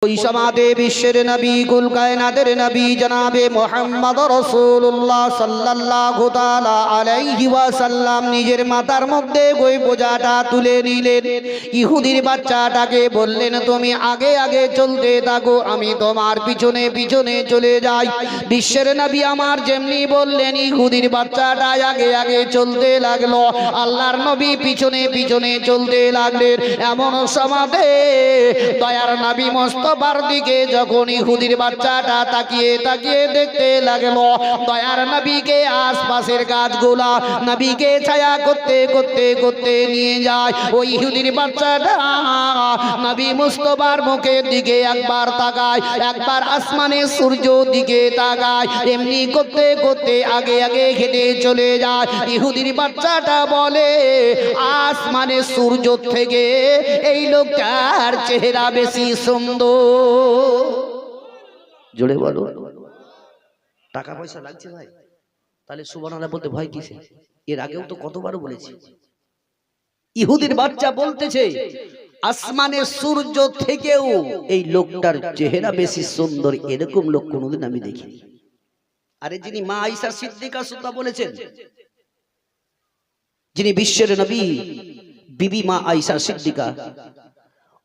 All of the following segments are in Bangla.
ওই সমাজে বিশ্বের নবী কুল কায়নাতের নবী জনাবে মুহাম্মদ রাসূলুল্লাহ সাল্লাল্লাহু তাআলা আলাইহি ওয়াসাল্লাম নিজের মাথার মধ্যে ওই বোঝাটা তুলে নিলেন। ইহুদির বাচ্চাটাকে বললেন, তুমি আগে আগে চলতে থাকো, আমি তোমার পিছনে পিছনে চলে যাই। বিশ্বের নবী আমার যেমনি বললেন, ইহুদির বাচ্চাটা আগে আগে চলতে লাগলো, আল্লাহর নবী পিছনে পিছনে চলতে লাগলেন। এমন সমাজে দয়ার নবী মোস্তফার দিকে যখন ইহুদির বাচ্চাটা তাকিয়ে তাকিয়ে দেখতে লাগলো, দয়ার নবীকে আশপাশের গাছগুলা নবীকে ছায়া করতে করতে করতে নিয়ে যায়। ওই ইহুদির বাচ্চাটা নবী মুস্তফার মুখের দিকে একবার তাকায়, একবার আসমানের সূর্য দিকে তাকায়, এমনি করতে করতে আগে আগে হেঁটে চলে যায়। ইহুদির বাচ্চাটা বলে, আসমানের সূর্য থেকে এই লোকটার চেহারা বেশি সুন্দর। জোরে বলো। টাকা পয়সা লাগছে ভাই, তাহলে সুবহানাল্লাহ বলতে ভয় কিসে? এর আগেও তো কতবার বলেছি। ইহুদির বাচ্চা বলতেছে, আসমানের সূর্য থেকেও এই লোকটার চেহারা বেশি সুন্দর, এরকম লোক কোনোদিন আমি দেখিনি। আরে যিনি মা আয়েশা সিদ্দিকা সুদ্ধা বলেছেন, যিনি বিশ্বের নবী বিবি মা আয়েশা সিদ্দিকা,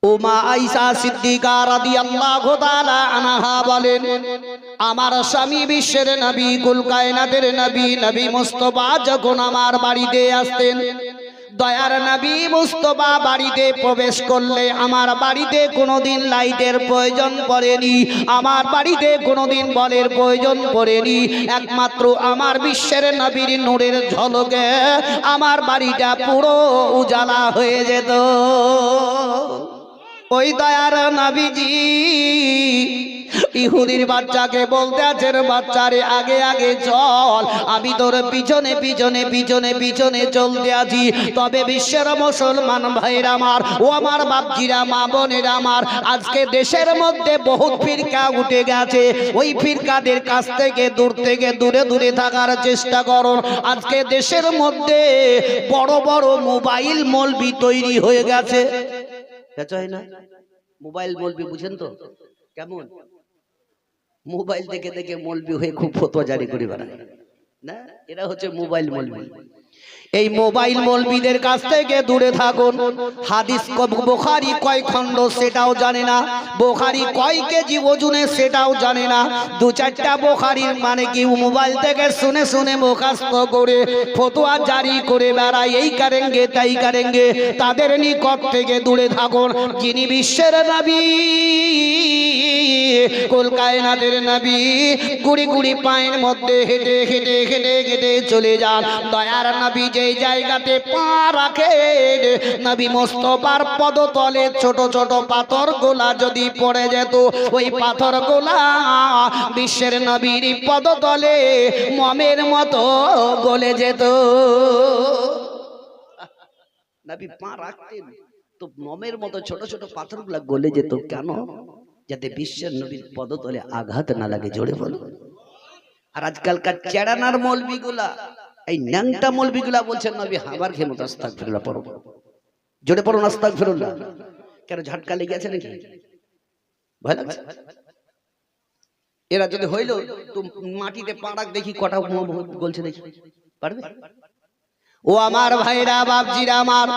ও মা আয়েশা সিদ্দিকা রাদিয়াল্লাহু তাআলা আনহা বলেন, আমার স্বামী বিশ্বের নবী কুল কায়নাতের নবী নবী মুস্তফা যখন আমার বাড়িতে আসতেন, দয়ার নবী মুস্তফা বাড়িতে প্রবেশ করলে আমার বাড়িতে কোনোদিন লাইটের প্রয়োজন পড়েনি, আমার বাড়িতে কোনোদিন বলের প্রয়োজন পড়েনি। একমাত্র আমার বিশ্বের নবীর নূরের ঝলকে আমার বাড়িটা পুরো উজালা হয়ে যেত। ওই দয়ার নবীজি ইহুদির বাচ্চাকে বলতে আছেন, বাচ্চারে আগে আগে চল, আমি তোর পিছনে পিছনে পিছনে পিছনে চলতে আছি। তবে বিশ্বের মুসলমান ভাইরা আমার, ও আমার বাপজিরা, মা বোনেরা আমার, আজকে দেশের মধ্যে বহুত ফিরকা উঠে গেছে। ওই ফিরকাদের কাছ থেকে দূরে দূরে থাকার চেষ্টা করুন। আজকে দেশের মধ্যে বড় বড় মোবাইল মৌলবি তৈরি হয়ে গেছে। না মোবাইল মৌলবি বুঝেন তো কেমন? মোবাইল দেখে দেখে মৌলবি হয়ে খুব ফতোয়া জারি করে বেড়ায় না, এরা হচ্ছে মোবাইল মৌলবি। এই মোবাইল মৌলবিদের কাছ থেকে দূরে থাকুন। হাদিস বুখারী কয় খণ্ড সেটাও জানে না, বুখারী কয় কেজি ওজনে সেটাও জানে না। দু চারটা বুখারীর মানে কি মোবাইল থেকে শুনে শুনে মুখস্থ করে ফতোয়া জারি করে বেড়ায়, এই কারেঙ্গে তাই কারেঙ্গে। তাদের নিকট থেকে দূরে থাকুন। যিনি বিশ্বের নবী কুল কায়নাতের নবী গুড়ি গুড়ি পায়ের মধ্যে হেঁটে হেঁটে হেঁটে হেঁটে চলে যান। দয়ার নবী যে জায়গাতে পা রাখে, নবী মুস্তফার পদতলে ছোট ছোট পাথর গোলা যদি পড়ে যেত, ওই পাথর গোলা বিশ্বের নবীর পদতলে মমের মতো গলে যেত। নবী পা রাখতেন তো মমের মতো ছোট ছোট পাথরগুলা গলে যেত। কেন? যাতে বিশ্বের নবীর পদতলে আঘাত না লাগে। জোরে বলো। আর আজকালকার চেড়ানার মৌলবিগুলা, এই ন্যাংটা মৌলবিগুলা বলছেন নবী হাবার খেয়ে মতো আস্তাগফিরুল্লাহ পড়ো। জোরে পড়ো না আস্তাগফিরুল্লাহ। কেন ঝটকা লেগে আছে নাকি? ভয় লাগছে? এরা যদি হইল তো মাটিতে পাড়াক দেখি কটা বলছে দেখি, পারবে? ও আমার ভাইরা, বাপজিরা আমার,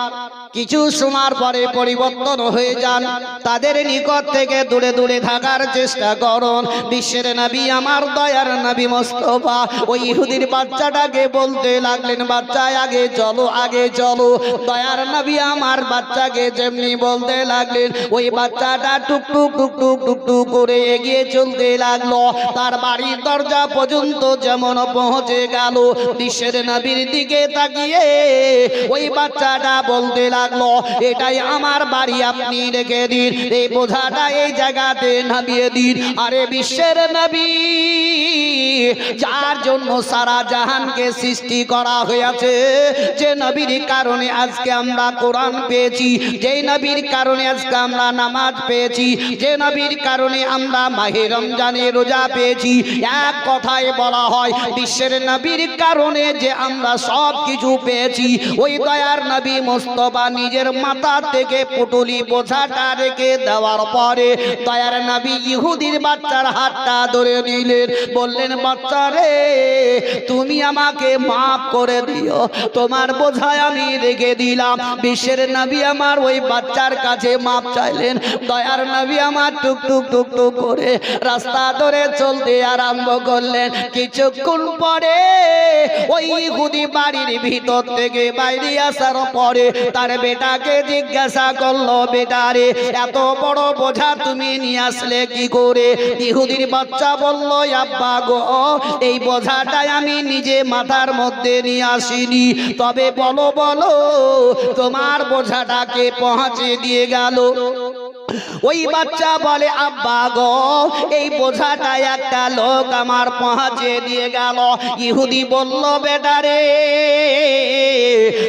কিছু সময় পরে পরিবর্তন হয়ে যান। তাদের নিকট থেকে দূরে দূরে থাকার চেষ্টা করুন। বিশ্বের নবী আমার দয়ার নবী মুস্তফা ওই ইহুদির বাচ্চাটাকে বলতে লাগলেন, বাচ্চা আগে চলো আগে চলো। দয়ার নবী আমার বাচ্চাকে যেমনি বলতে লাগলেন, ওই বাচ্চাটা টুকটুক টুকটুক টুকটুক করে এগিয়ে চলতে লাগলো। তার বাড়ির দরজা পর্যন্ত যেমন পৌঁছে গেল, বিশ্বের নবীর দিকে তাকিয়ে ওই বাচ্চাটা বলতে লাগলো, এটাই আমার বাড়ি, আপনি রেখে দিন, এই বোঝাটা এই জায়গাতে নামিয়ে দিন। আরে বিশ্বের নবী যার জন্য সারা জাহানকে সৃষ্টি করা হয়েছে, যে নবীর কারণে আজকে আমরা কোরআন পেয়েছি, যে নবীর কারণে আজকে আমরা নামাজ পেয়েছি, যে নবীর কারণে আমরা মাহে রমজানে রোজা পেয়েছি। এক কথায় বলা হয় বিশ্বের নবীর কারণে যে আমরা সব কিছু পেয়েছি। ওই দয়ার নবী মুস্তাফা নিজের মাথা থেকে পুটুলি বোঝাটা রেখে দেওয়ার পরে দয়ার নবী ইহুদির বাচ্চার হাতটা ধরে নিলেন, বললেন বাচ্চা রে তুমি আমাকে মাফ করে দিও, তোমার বোঝায় আমি রেখে দিলাম। বিশ্বের নবী আমার ওই বাচ্চার কাছে মাপ চাইলেন। দয়ার নবী আমার টুক টুক টুক টুক করে রাস্তা ধরে চলতে আরম্ভ করলেন। কিছুক্ষণ পরে ওই ইহুদি বাড়ির ভিতর থেকে বাইরে আসার পরে তার বেটাকে জিজ্ঞাসা করলো, বেটা রে এত বড় বোঝা তুমি নিয়ে আসলে কি করে? ইহুদির বাচ্চা বলল, আব্বা গো এই বোঝাটাই আমি নিজে মাথার মধ্যে নিয়ে আসিনি, তবে বলো বলো তোমার বোঝাটাকে পৌঁছে দিয়ে গেল। ওই বাচ্চা বলে, আব্বা গো এই বোঝাটা একটা লোক আমার পৌঁছে দিয়ে গেল। ইহুদি বলল, বেটা রে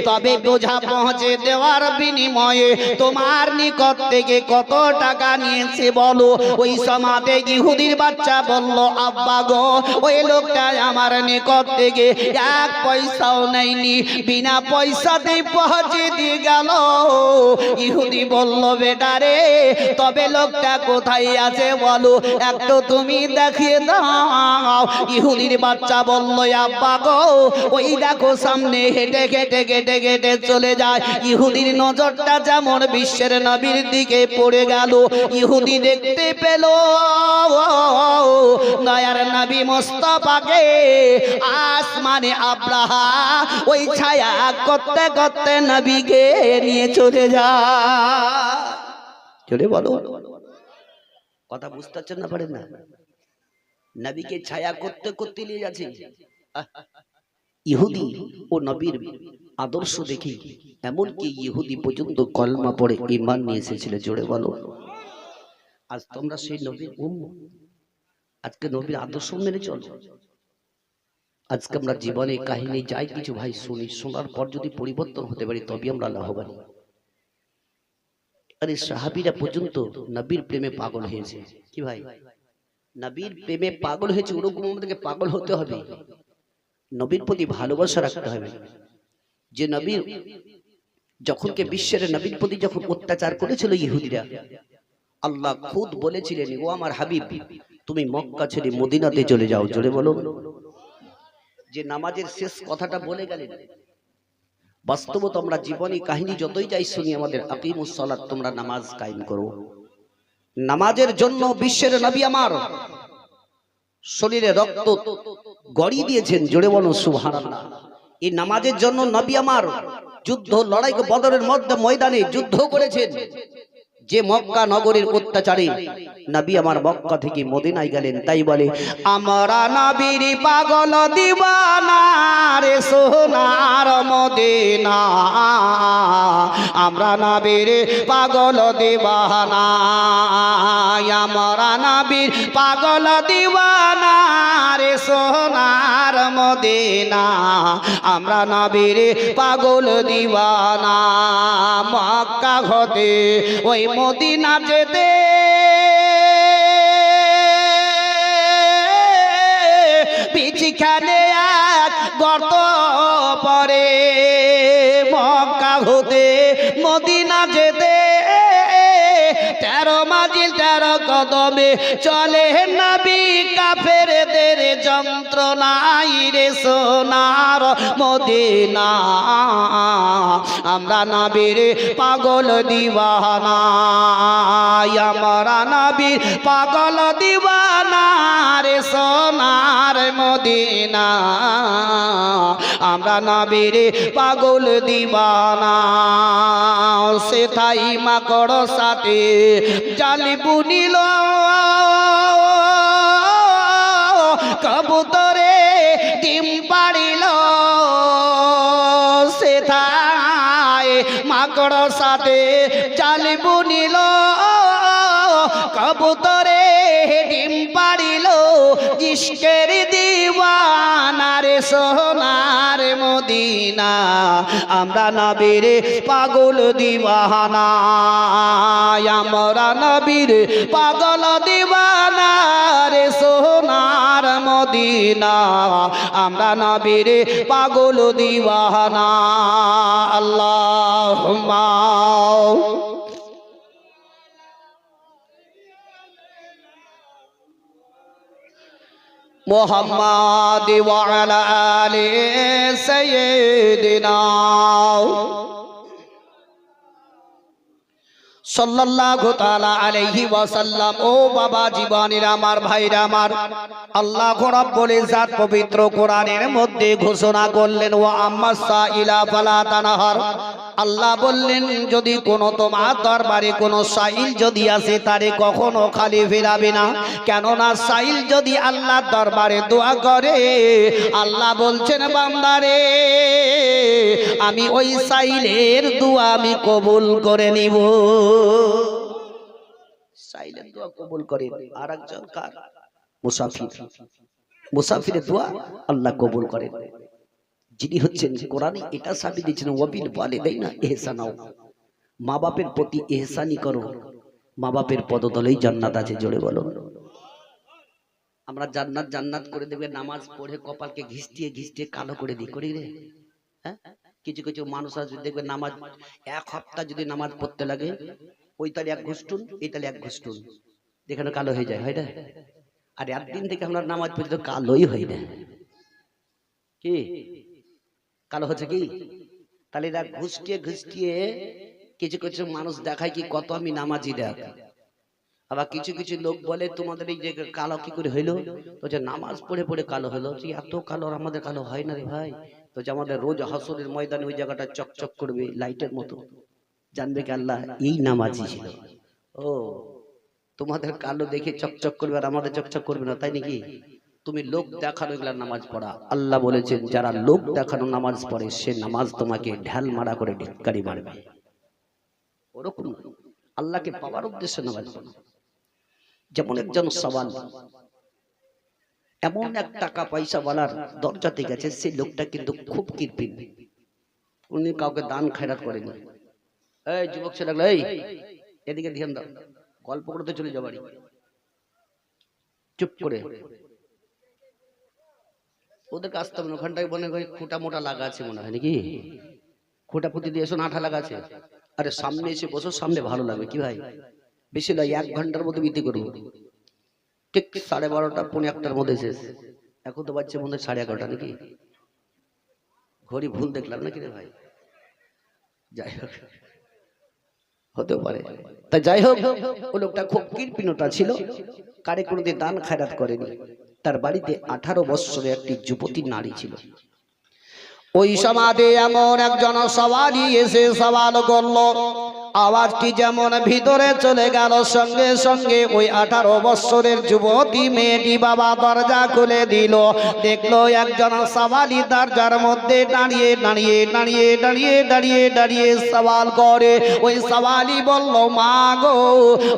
তবে বোঝা পৌঁছে দেওয়ার বিনিময়ে তোমার নিকট থেকে কত টাকা নিয়েছে বলো? ওই সমাজে ইহুদির বাচ্চা বলল, আব্বা গো ওই লোকটা আমার নিকট থেকে এক পয়সাও নেয়নি, বিনা পয়সাতেই পৌঁছে দিয়ে গেল। ইহুদি বলল, বেটা রে তবে লোকটা কোথায় আছে বলো, একটু তুমি দেখিয়ে দাও। ইহুদির বাচ্চা বলল, আব্বা গো ওই দেখো সামনে হেঁটে হেঁটে হেঁটে হেঁটে চলে যায়। ইহুদির নজরটা যেমন বিশ্বের নবীর দিকে পড়ে গেল। ইহুদি দেখতে পেল দয়ার নবী মুস্তাফাকে আসমানে আব্রাহা ওই ছায়া করতে করতে নবীকে নিয়ে চলে যায়। চলে বলো কথা বুঝতে পারছেন না পারেন না? নবীকে ছায়া করতে করতে নিয়ে যাচ্ছে। ইহুদি ও নবীর আদর্শ দেখি এমনকি ইহুদি পর্যন্ত কলমা পড়ে ঈমান নিয়ে এসেছিল। জোরে বলো আজ তোমরা সেই নবীর উম্মত, আজকে নবীর আদর্শ মেনে চলো। আজকে আমরা জীবনে কাহিনী যাই কিছু ভাই শুনি, শোনার পর যদি পরিবর্তন হতে পারি তবে আমরা লাভবান। আরে সাহাবীরা পর্যন্ত নবীর প্রেমে পাগল হয়েছে। কি ভাই নবীর প্রেমে পাগল হয়েছে, ওরকম আমাদেরকে পাগল হতে হবে। নবীর প্রতি ভালোবাসা রাখতে হবে। যে নবীর যখন কে বিশ্বের নবীর প্রতি যখন অত্যাচার করেছিল ইহুদিরা, আল্লাহ খুদ বলেছিলেন, ও আমার হাবিব তুমি মক্কা ছেড়ে মদিনাতে চলে যাও। জোরে বলো। যে নামাজের শেষ কথাটা বলে গেলেন, বাস্তবত আমরা জীবনী কাহিনী যতই যাই শুনি, আমাদের আকিমুস সালাত তোমরা নামাজ কায়েম করো। নামাজের জন্য বিশ্বের নবী আমার শরীরে রক্ত গড়িয়ে দিয়েছেন। জোরে বলো সুবহানাল্লাহ। এই নামাজের জন্য নবী আমার যুদ্ধ লড়াই বদরের মধ্যে ময়দানে যুদ্ধ করেছেন। যে মক্কা নগরীর অত্যাচারে নবী আমার মক্কা থেকে মদিনায় গেলেন, তাই বলে আমরা নবীর পাগল দিওয়ানা রে সোনার মদিনা, আমরা নবীর পাগল দিওয়ানা, আমরা নবীর পাগল দিওয়ানা রে সোনার মদিনা, আমরা নবীর পাগল দিওয়ানা। মক্কা হতে ওই মদিনা যেতে পিছখানে এক গর্ত পরে, মক্কা হতে মদিনা যেতে 13 মাইল 13 কদমে চলে নবী, কাফেরদের যন্ত্রণাই রে সোনার মদিনা, আমরা নবীর পাগল দিওয়ানা, আমরা নবীর পাগল দিওয়ানা রে সোনার মদিনা, আমরা নবীর পাগল দিওয়ানা। সেথাই মাকড় সাথে জালি বুনিল, কবুতরে ডিম পাড়িল, সেথায় মাকড় সাথে জালি বুনিল, কবুতরে ডিম পাড়িল, ইশকের সোনার মদিনা আমরা নবীর পাগল দিওয়ানা আমরা নবীর পাগল দিওয়ানা রে সোনার মদিনা আমরা নবীর পাগল দিওয়ানা আল্লাহুম্মা মুহাম্মাদ ওয়া আলা আলি সাইয়্যিদিনা সাল্লাল্লাহু তাআলা আলাইহি ওয়াসাল্লাম। ও বাবা জীবনের আমার ভাইরা আমার, আল্লাহ রাব্বুল ইজ্জত পবিত্র কোরআনের মধ্যে ঘোষণা করলেন ওয়া আম্মাস সাইলা ফালা তানহার। আল্লাহ বললেন যদি কোনো তোমার দরবারে কোনো সাইল যদি আসে তারে কখনো খালি ফেরাবে না, কেননা সাইল যদি আল্লাহর দরবারে দোয়া করে আল্লাহ বলছেন বান্দারে আমি ওই সাইলের দোয়া আমি কবুল করে নিব। সাইলের দোয়া কবুল করে আর একজন কার? মুসাফির। মুসাফিরের দোয়া আল্লাহ কবুল করেন। যিনি হচ্ছেন কোরআনে এটা সাবিত দিয়েছেন ওয়াবিল ওয়ালিদাইনা ইহসানাও, মা বাপের প্রতি ইহসানি করো, মা বাপের পদতলেই জান্নাত আছে। জোরে বলো। আমরা জান্নাত জান্নাত করে দেবে নামাজ পড়ে কপালকে ঘিষ্টিয়ে ঘিষ্টিয়ে কালো করে দিই, করি রে। হ্যাঁ, কিছু কিছু মানুষ আছে দেখবে নামাজ এক সপ্তাহ যদি নামাজ পড়তে লাগে ওই তালে এক ঘুষ্টুন এই তালে এক ঘুষ্টুন যেখানে কালো হয়ে যায়, হয় না? আর একদিন থেকে আমরা নামাজ পড়তে কালোই হয় না, কি কালো হচ্ছে কি? তাহলে এরা ঘুষটিয়ে ঘুষটিয়ে কিছু কিছু মানুষ দেখায় কি কত আমি নামাজি দেখ। আবার কিছু কিছু লোক বলে তোমাদের এই যে কালো কি করে হইলো, তো যে নামাজ পড়ে পড়ে কালো হলো। এত কালো আমাদের কালো হয় না রে ভাই। তো যে আমাদের রোজ হাসরের ময়দানে ওই জায়গাটা চকচক করবে লাইটের মতো, জানবে কি আল্লাহ এই নামাজি ছিল। ও তোমাদের কালো দেখে চকচক করবে আর আমাদের চকচক করবে না, তাই নাকি? তুমি লোক দেখানো এগুলা নামাজ পড়া। আল্লাহ বলেছেন যারা লোক দেখানো নামাজ পড়ে সে নামাজ তোমাকে ঢাল মারা করে ঢিক্কারি মারবে। ওরকম আল্লাহকে পাওয়ার উদ্দেশ্যে নামাজ পড়া। যেমন একজন সওয়াল এমন এক টাকা পয়সা ওয়ালার দরজাতে গেছে, সেই লোকটা কিন্তু খুব কৃপণ, উনি কাউকে দান খয়রাত করেনি। এই যুবক ছেলেগুলো এই এদিকে ধ্যান দাও, গল্প করতে চলে যাও বাড়ি, চুপ করে। ওদের কাছ থেকে ওখানটায় মনে হয় খুঁটা মোটা লাগা আছে, মনে হয় নাকি? খুঁটা পুঁতি দিয়ে এসো, আঠা লাগা আছে। আরে সামনে এসে বসো, সামনে ভালো লাগবে। কি ভাই বেশি নয়, 1 ঘন্টার মধ্যে বিক্রি করবো। ঠিক 12:30 পৌনে 1টার মধ্যে শেষ। এখন তো বাচ্চা মধ্যে 11:30 নাকি? ঘড়ি ভুল দেখলাম নাকি রে ভাই? যাই হোক, হতে পারে। তাই যাই হোক, ও লোকটা খুব কৃপণতা ছিল, কারে কোনোদিন দান খয়রাত করেনি। তার বাড়িতে 18 বছরের একটি যুবতী নারী ছিল। ওই সমাজে এমন একজন সওয়ালি এসে সওয়াল করলো, আওয়াজটি যেমন ভিতরে চলে গেল সঙ্গে সঙ্গে ওই 18 বছরের যুবতী মেয়েটি বাবা দরজা খুলে দিল। দেখলো একজন সওয়ালি দরজার মধ্যে দাঁড়িয়ে দাঁড়িয়ে দাঁড়িয়ে দাঁড়িয়ে দাঁড়িয়ে দাঁড়িয়ে সওয়াল করে। ওই সওয়ালি বলল মা গো,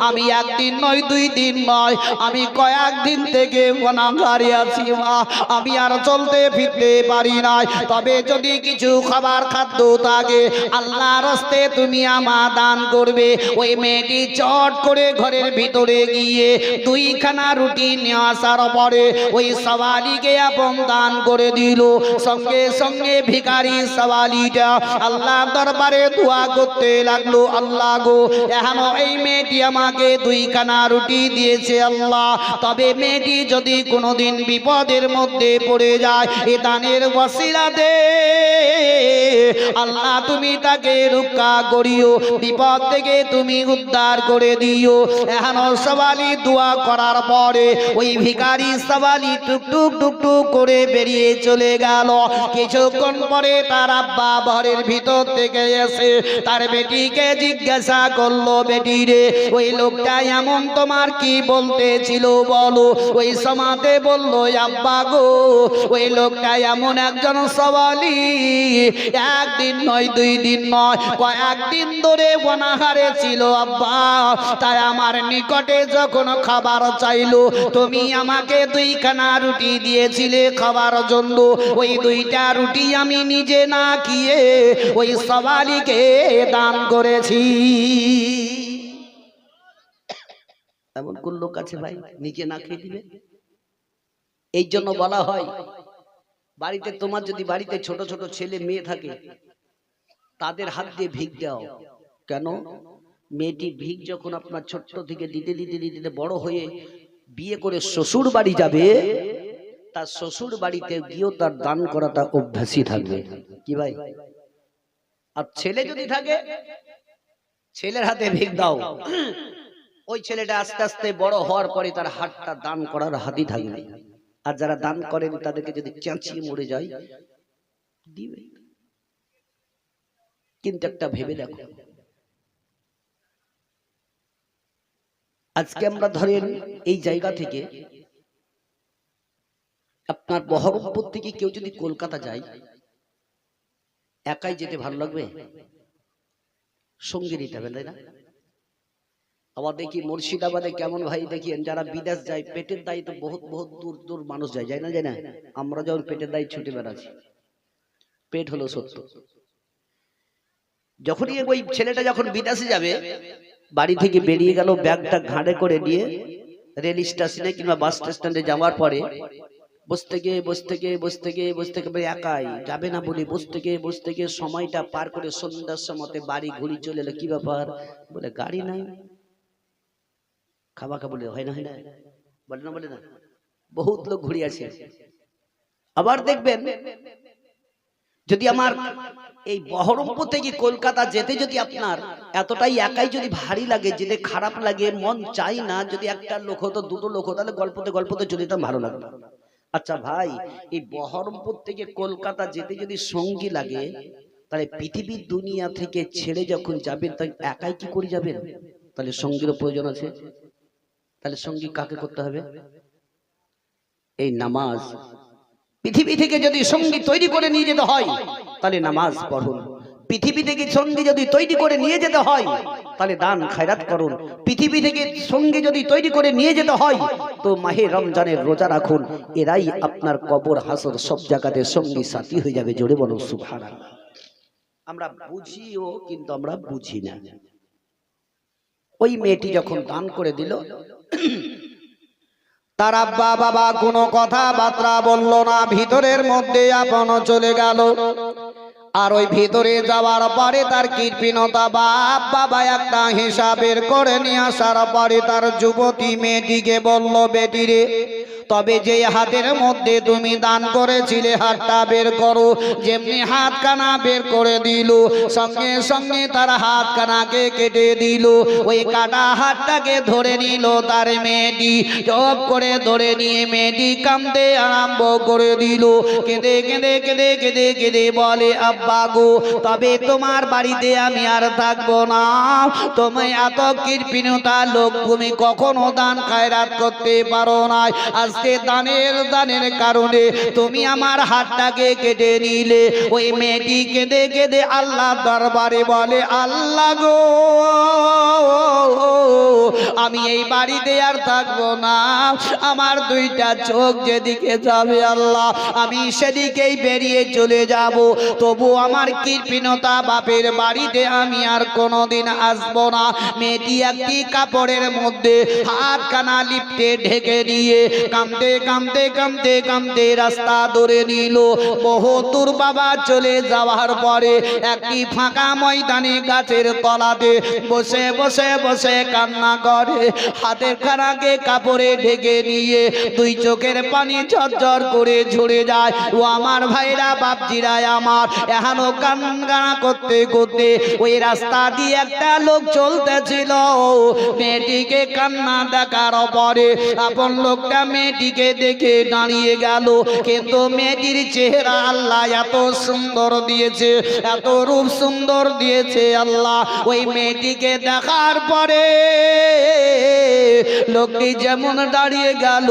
আমি একদিন নয় 2 দিন নয়, আমি কয়েকদিন থেকে গুনাহগার আছি মা, আমি আর চলতে ফিরতে পারি না। তবে যদি কিছু খাবার খাদ্য থাকে আল্লাহর রাস্তায় তুমি আমার দান করবে। ওই মেয়েটি চট করে ঘরের ভিতরে গিয়ে 2খানা রুটি নিয়ে আসার পরে ওই সওয়ালিকে আপন দান করে দিল। সঙ্গে সঙ্গে ভিখারি সওয়ালিটা আল্লাহর দরবারে দোয়া করতে লাগলো, আল্লাহ গো এখন এই মেয়েটি আমাকে 2খানা রুটি দিয়েছে আল্লাহ, তবে মেয়েটি যদি কোনোদিন বিপদের মধ্যে পড়ে যায় এ দানের ওসিলাতে আল্লাহ তুমি তাকে রক্ষা করিও, বিপদ থেকে তুমি উদ্ধার করে দিও। এখন সওয়ালি দোয়া করার পরে ওই ভিখারি সওয়ালি টুকটুক টুকটুক করে বেরিয়ে চলে গেল। কিছুক্ষণ পরে তার আব্বা ঘরের ভিতর থেকে এসে তার বেটিকে জিজ্ঞাসা করলো, বেটি রে ওই লোকটা এমন তোমার কি বলতে ছিল বলো। ওই সমাতে বলল আব্বা গো, ওই লোকটা এমন একজন সওয়ালি, 1 দিন নয় 2 দিন নয় কয়েকদিন ধরে বনাহারে ছিল আব্বা, তাই আমার নিকটে যখন খাবার চাইলো তুমি আমাকে 2খানা রুটি দিয়েছিলে খাবার জন্য, ওই 2টা রুটি আমি নিজে না খেয়ে ওই সওয়ালিকে দান করেছি। এমন কোন লোক আছে ভাই নিজে না খেয়ে দিবে? এই জন্য বলা হয় বাড়িতে তোমার যদি বাড়িতে ছোট ছোট ছেলে মেয়ে থাকে তাদের হাত দিয়ে ভিক দাও। কেন? মেয়েটি ভিক যখন আপনার ছোট্ট থেকে দিতে দিতে দিতে বড় হয়ে বিয়ে করে শ্বশুর বাড়ি যাবে, তার শ্বশুর বাড়িতে গিয়েও তার দান করাটা অভ্যাসই থাকবে। কি ভাই? আর ছেলে যদি থাকে ছেলের হাতে ভিক দাও, ওই ছেলেটা আস্তে আস্তে বড় হওয়ার পরে তার হাতটা দান করার হাতই থাকবে। আর যারা দান করেন তাদেরকে যদি চেঁচিয়ে মরে যায় দিবে। কিন্তু একটা ভেবে দেখো, আজকে আমরা ধরেন এই জায়গা থেকে আপনার বহরমপুর থেকে কেউ যদি কলকাতা যায়, একাই যেতে ভালো লাগবে? সঙ্গী নিতে হবে, তাই না? আবার দেখি মুর্শিদাবাদে কেমন ভাই দেখি যারা বিদেশ যায় পেটের দায়ী তো বহুত বহুত দূর দূর মানুষ যায়, যায় না? যায় না? আমরা যখন পেটের দায়ী ছুটে বেড়াচ্ছি, পেট হলো সত্য। যখনই ওই ছেলেটা যখন বিদেশে যাবে, বাড়ি থেকে বেরিয়ে গেল ব্যাগটা ঘাড়ে করে নিয়ে রেল স্টেশনে কিংবা বাস স্ট্যান্ডে যাওয়ার পরে বসতে গিয়ে একাই যাবে না বলে বসতে গিয়ে সময়টা পার করে সন্ধ্যার সময়তে বাড়ি ঘুরি চলে এলো। কি ব্যাপার? বলে গাড়ি নাই। খাওয়া বলে হয় না বলে না বহুত লোক ঘুরে আসে। আবার দেখবেন যদি আমার এই বহরমপুর থেকে কলকাতা যেতে যদি আপনার এতটাই একাই যদি ভারী লাগে, যেতে খারাপ লাগে, মন চাই না, যদি একটা লোক হতো দুটো লোক হতো তাহলে গল্পতে চলে যেতাম, ভালো লাগতো। আচ্ছা ভাই, এই বহরমপুর থেকে কলকাতা যেতে যদি সঙ্গী লাগে, তাহলে পৃথিবীর দুনিয়া থেকে ছেড়ে যখন যাবেন তাই একাই কি করে যাবেন? তাহলে সঙ্গীরও প্রয়োজন আছে। তাহলে সঙ্গী কাকে করতে হবে? এই নামাজ। পৃথিবী থেকে যদি সঙ্গী তৈরি করে নিয়ে যেতে হয় তাহলে নামাজ পড়ুন। পৃথিবী থেকে সঙ্গী যদি তৈরি করে নিয়ে যেতে হয় তাহলে দান খায়রাত করুন। পৃথিবী থেকে সঙ্গী যদি তৈরি করে নিয়ে যেতে হয় তো মাহে রমজানের রোজা রাখুন। এরাই আপনার কবর হাসর সব জায়গাতে সঙ্গী সাথী হয়ে যাবে। জোরে বলো সুবহানাল্লাহ। আমরা বুঝিও কিন্তু আমরা বুঝি না। ওই মেয়েটি যখন দান করে দিল, তার আব্বা বাবা কোনো কথাবার্তা বলল না, ভিতরের মধ্যে আপন চলে গেল। আর ওই ভিতরে যাওয়ার পরে তার কৃপণতা বাবা একটা হিসাবের করে নিয়ে আসার পরে তার যুবতী মেয়েটিকে বলল, বেটি রে, তবে যে হাতের মধ্যে তুমি দান করেছিলে হাতটা বের করো। যেমনি হাতখানা বের করে দিল, সঙ্গে সঙ্গে তার হাতখানাকে কেটে দিল। ওই কাটা হাতটাকে ধরে নিল তার মেয়েটি, জব করে ধরে নিয়ে মেয়েটি কাঁদতে আরম্ভ করে দিল। কেঁদে কেঁদে কেঁদে কেঁদে কেঁদে বলে, আব্বা গো, তবে তোমার বাড়িতে আমি আর থাকবো না। তুমি এত কৃপণতা লোক, তুমি কখনো দান খায়রাত করতে পারো না। আজকে দানের কারণে তুমি আমার হাতটাকে কেটে নিলে। ওই মেয়েটি কেঁদে কেঁদে আল্লাহ দরবারে বলে, আল্লাহ গো, আমি এই বাড়িতে আর থাকবো না। আমার দুইটা চোখ যেদিকে যাবে আল্লাহ, আমি সেদিকেই বেরিয়ে চলে যাব। তবু আমার কৃপণতা বাপের বাড়িতে আমি আর কোনোদিন আসবো না। মেয়েটি একটি কাপড়ের মধ্যে হাতখানা লিপটে ঢেকে দিয়ে কাঁদতে কাঁদতে কাঁদতে কাঁদতে রাস্তা ধরে নিল। বহু দূর বাবা চলে যাওয়ার পরে একটি ফাঁকা ময়দানে গাছের তলাতে বসে বসে বসে কান্না করে। হাতের খানাকে কাপড়ে ঢেকে নিয়ে দুই চোখের পানি ঝরঝর করে ঝরে যায়। ও আমার ভাইরা বাপজিরা আমার, এখনো কান্না করতে করতে ওই রাস্তা দিয়ে একটা লোক চলতেছিল। মেয়েটিকে কান্না দেখার পরে আপন লোকটা মেয়েটিকে দেখে দাঁড়িয়ে গেল। কিন্তু মেয়েটির চেহারা আল্লাহ এত সুন্দর দিয়েছে, এত রূপ সুন্দর দিয়েছে আল্লাহ। ওই মেয়েটিকে দেখার পরে লোকটি যেমন দাঁড়িয়ে গেল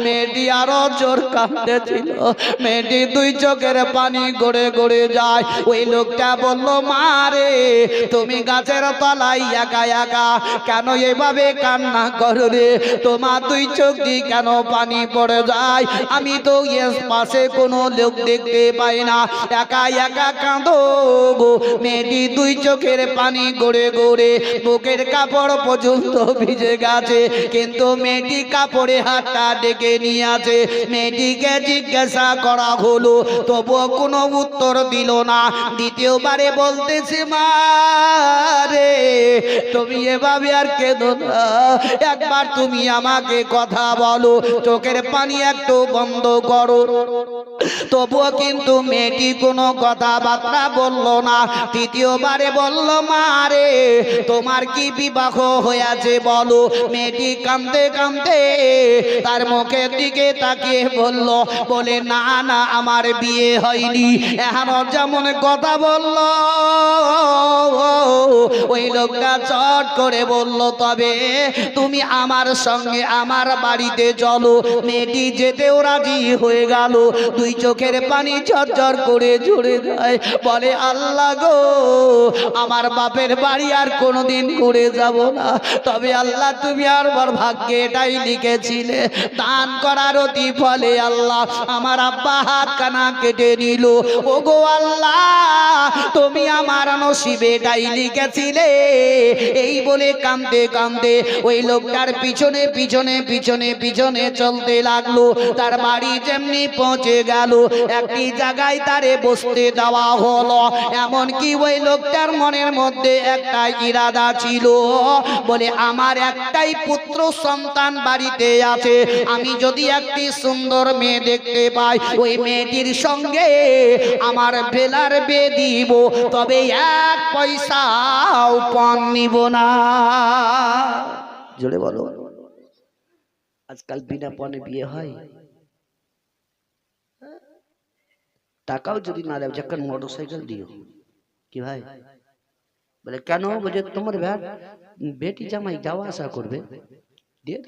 মেয়েটি আরো জোর কাঁদতেছিল। মেয়েটি দুই চোখের পানি গড়ে গড়ে যায়। ওই লোকটা বলল, মা রে তুমি গাছের তলায় একা একা কেন এভাবে কান্না করো রে? তোমার দুই চোখ দিয়ে কেন পানি পড়ে যায়? আমি তো এর পাশে কোনো লোক দেখতে পাই না, একা একা কাঁদো গো। মেয়েটি দুই চোখের পানি গড়ে গড়ে বুকের কাপড় পর্যন্ত ভিজে গেছে, কিন্তু মেয়েটি কাপড়ে হাতটা ডেকে নিয়ে আছে। মেয়েটিকে জিজ্ঞাসা করা হলো, তবুও কোনো উত্তর দিল না। দ্বিতীয়বারে বলতেছে, মা রে তুমি এভাবে আর কেঁদো না, একবার তুমি আমাকে কথা বলো, চোখের পানি একটু বন্ধ করো। তবুও কিন্তু মেয়েটি কোনো কথাবার্তা বলল না। তৃতীয়বারে বলল, মা রে তোমার কি বিবাহ হয়েছে বলো। মেয়েটি কাঁদতে কাঁদতে তার মুখের দিকে তাকিয়ে বলল, বলে না না আমার বিয়ে হয়নি। এখনো যেমন কথা বলল, ওই লোকটা চট করে বলল, তবে তুমি আমার সঙ্গে আমার বাড়িতে চলো। মেয়েটি যেতেও রাজি হয়ে গেল। দুই চোখের পানি ঝরঝর করে ঝরে যায়, বলে আল্লাহ গো আমার বাপের বাড়ি আর কোনোদিন ঘুরে যাব না, তবে আল্লাহ তুমি আমার ভাগ্যে এটাই লিখেছিলে। দান করার অতি ফলে আল্লাহ আমার আব্বা হাত কানা কেটে নিল। ও গো আল্লাহ তুমি আমার নসিবে এটাই লিখেছিলে। এই বলে কাঁদতে কাঁদতে ওই লোকটার পিছনে পিছনে পিছনে পিছনে চলতে লাগলো। তার বাড়ি যেমনি পৌঁছে গেল, একটি জায়গায় তারে বসতে দেওয়া হলো। এমনকি ওই লোকটার মনের মধ্যে একটা ইরাদা ছিল, বলে আমার একটাই পুত্র সন্তান বাড়িতে আছে, আমি যদি একটি সুন্দর মেয়ে দেখতে পাই ওই মেয়েটির সঙ্গে আমার বেলার বিয়ে দিব, তবে এক পয়সাও পণ নিব না। জোরে বলো, আজকাল বিনা পণে বিয়ে হয়? টাকাও যদি না দেয়, যখন মোটরসাইকেল দিও। কি ভাই বলে কেন? বলে তোমার বেটি জামাই যাওয়া আসা করবে, দিয়ে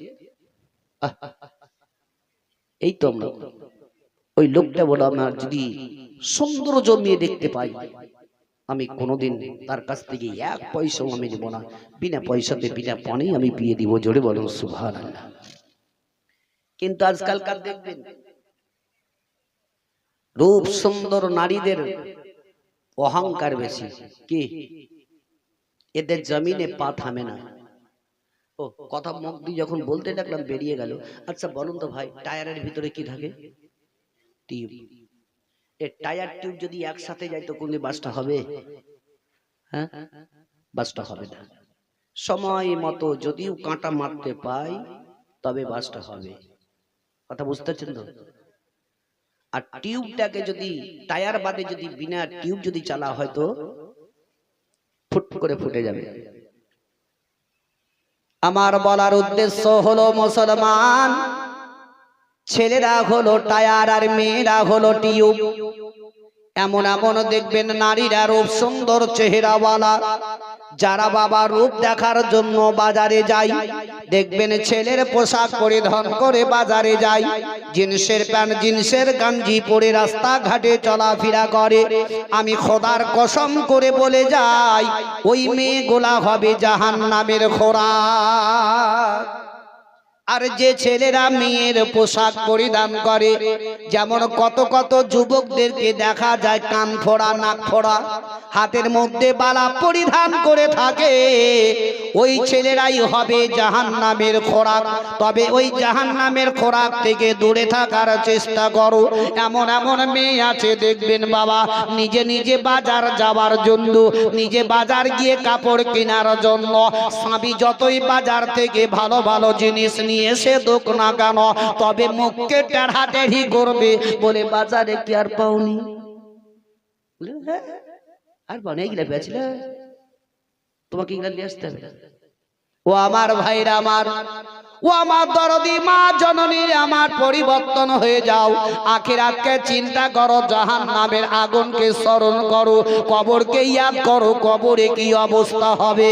এই তো আমরা। ওই লোকটা বলো, আমার যদি সুন্দর জমিয়ে দেখতে পাই আমি কোনোদিন তার কাছ থেকে এক পয়সাও আমি নেব না, বিনা পয়সাতে বিনা পণেই আমি বিয়ে দিব। জোরে বলুন সুবহানাল্লাহ। কিন্তু আজকালকার দেখবেন রূপ সুন্দর নারীদের অহংকার বেশি। কি এদের জমিনে পা থামে না। ও কথা মুখ দিয়ে যখন বলতে লাগলাম বেরিয়ে গেল। আচ্ছা বলুন তো ভাই, টায়ারের ভিতরে কি থাকে? টিউব। এই টায়ার টিউব যদি একসাথে যায় তো কোন বাসটা হবে? হ্যাঁ, বাসটা হবে না। সময় মতো যদিও কাঁটা মারতে পাই তবে বাসটা হবে। কথা বুঝতে পারছেন তো? আর টিউবটাকে যদি টায়ার বাদে যদি বিনা টিউব যদি চালা হয় তো ফুট করে ফুটে যাবে। আমার বলার উদ্দেশ্য হলো, মুসলমান ছেলেরা হলো টায়ার আর মেয়েরা হলো টিউব। এমন এমন দেখবেন নারীরা রূপ সুন্দর চেহারাওয়ালা, যারা বাবা রূপ দেখার জন্য বাজারে যায়, দেখবেন ছেলের পোশাক পরিধান করে বাজারে যায়, জিন্সের প্যান্ট জিন্সের গঞ্জি পরে রাস্তাঘাটে চলাফেরা করে। আমি খোদার কসম করে বলে যাই, ওই মেয়েগুলা হবে জাহান্নামের খোরাক। আর যে ছেলেরা মেয়ের পোশাক পরিধান করে, যেমন কত কত যুবকদেরকে দেখা যায় কান ফোড়া নাক ফোড়া, হাতের মধ্যে বালা পরিধান করে থাকে, ওই ছেলেরাই হবে জাহান্নামের খোরাক। তবে ওই জাহান্নামের খোরাক থেকে দূরে থাকার চেষ্টা করো। এমন এমন মেয়ে আছে দেখবেন বাবা, নিজে নিজে বাজার যাওয়ার জন্য, নিজে বাজার গিয়ে কাপড় কেনার জন্য, স্বামী যতই বাজার থেকে ভালো ভালো জিনিস নিয়ে এসে দোক না কেন, তবে মুখকে টেढ़ा-টেढ़ি করবে, বলে বাজারে কি আর পাওনি? আর বানিয়ে গেলে বেচলে তোমাকে ইংল্যান্ড নিয়ে আসতে হবে। ও আমার ভাইরা আমার, ও আমার দরদি মা জননী, আমার পরিবর্তন হয়ে যাও। আখিরাতকে চিন্তা করো, জাহান্নামের আগুনকে স্মরণ করো, কবরকে ইয়াদ করো। কবরে কি অবস্থা হবে?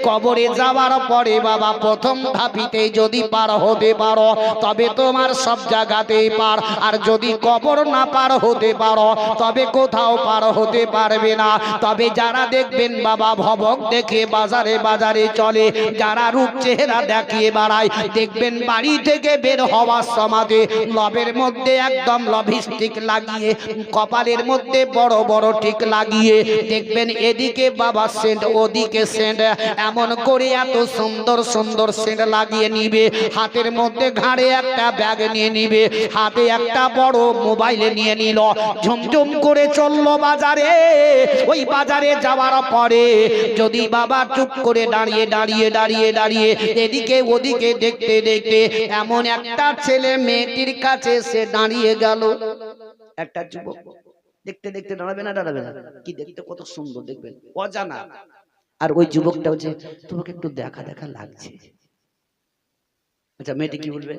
কবরে যাওয়ার পরে বাবা প্রথম ধাপিতে যদি পার হতে পারো তবে তোমার সব জায়গাতেই পার। আর যদি কবর না পার হতে পারো তবে কোথাও পার হতে পারবে না। তবে যারা দেখবেন বাবা ভবক দেখে বাজারে বাজারে চলে, যারা রূপ চেহারা দেখিয়ে বাড়ায়, দেখবেন বাড়ি থেকে বের হওয়ার সমাজে লবের মধ্যে একদম লভিস্টিক লাগিয়ে, কপালের মধ্যে বড় বড় টিক লাগিয়ে, দেখবেন এদিকে বাবা সেন্ট ওদিকে সেন্ট, এমন করে এত সুন্দর সুন্দর সেন্ট লাগিয়ে নিবে। হাতের মধ্যে ঘাড়ে একটা ব্যাগ নিয়ে নিবে, হাতে একটা বড় মোবাইল নিয়ে নিল, ঝুমঝুম করে চললো বাজারে। ওই বাজারে যাওয়ার পরে যদি বাবা চুপ করে দাঁড়িয়ে দাঁড়িয়ে দাঁড়িয়ে দাঁড়িয়ে এদিকে ওদিকে দেখতে দেখতে এমন একটা ছেলে মেয়েটির কাছে সে দাঁড়িয়ে গেল। একটা যুবক দেখতে দেখতে দাঁড়াবে না, দাঁড়াবে না, কি দেখতে কত সুন্দর দেখবেন, অজানা। আর ওই যুবকটা হচ্ছে তোমাকে একটু দেখা দেখা লাগছে। আচ্ছা মেয়েটি কি বলবে?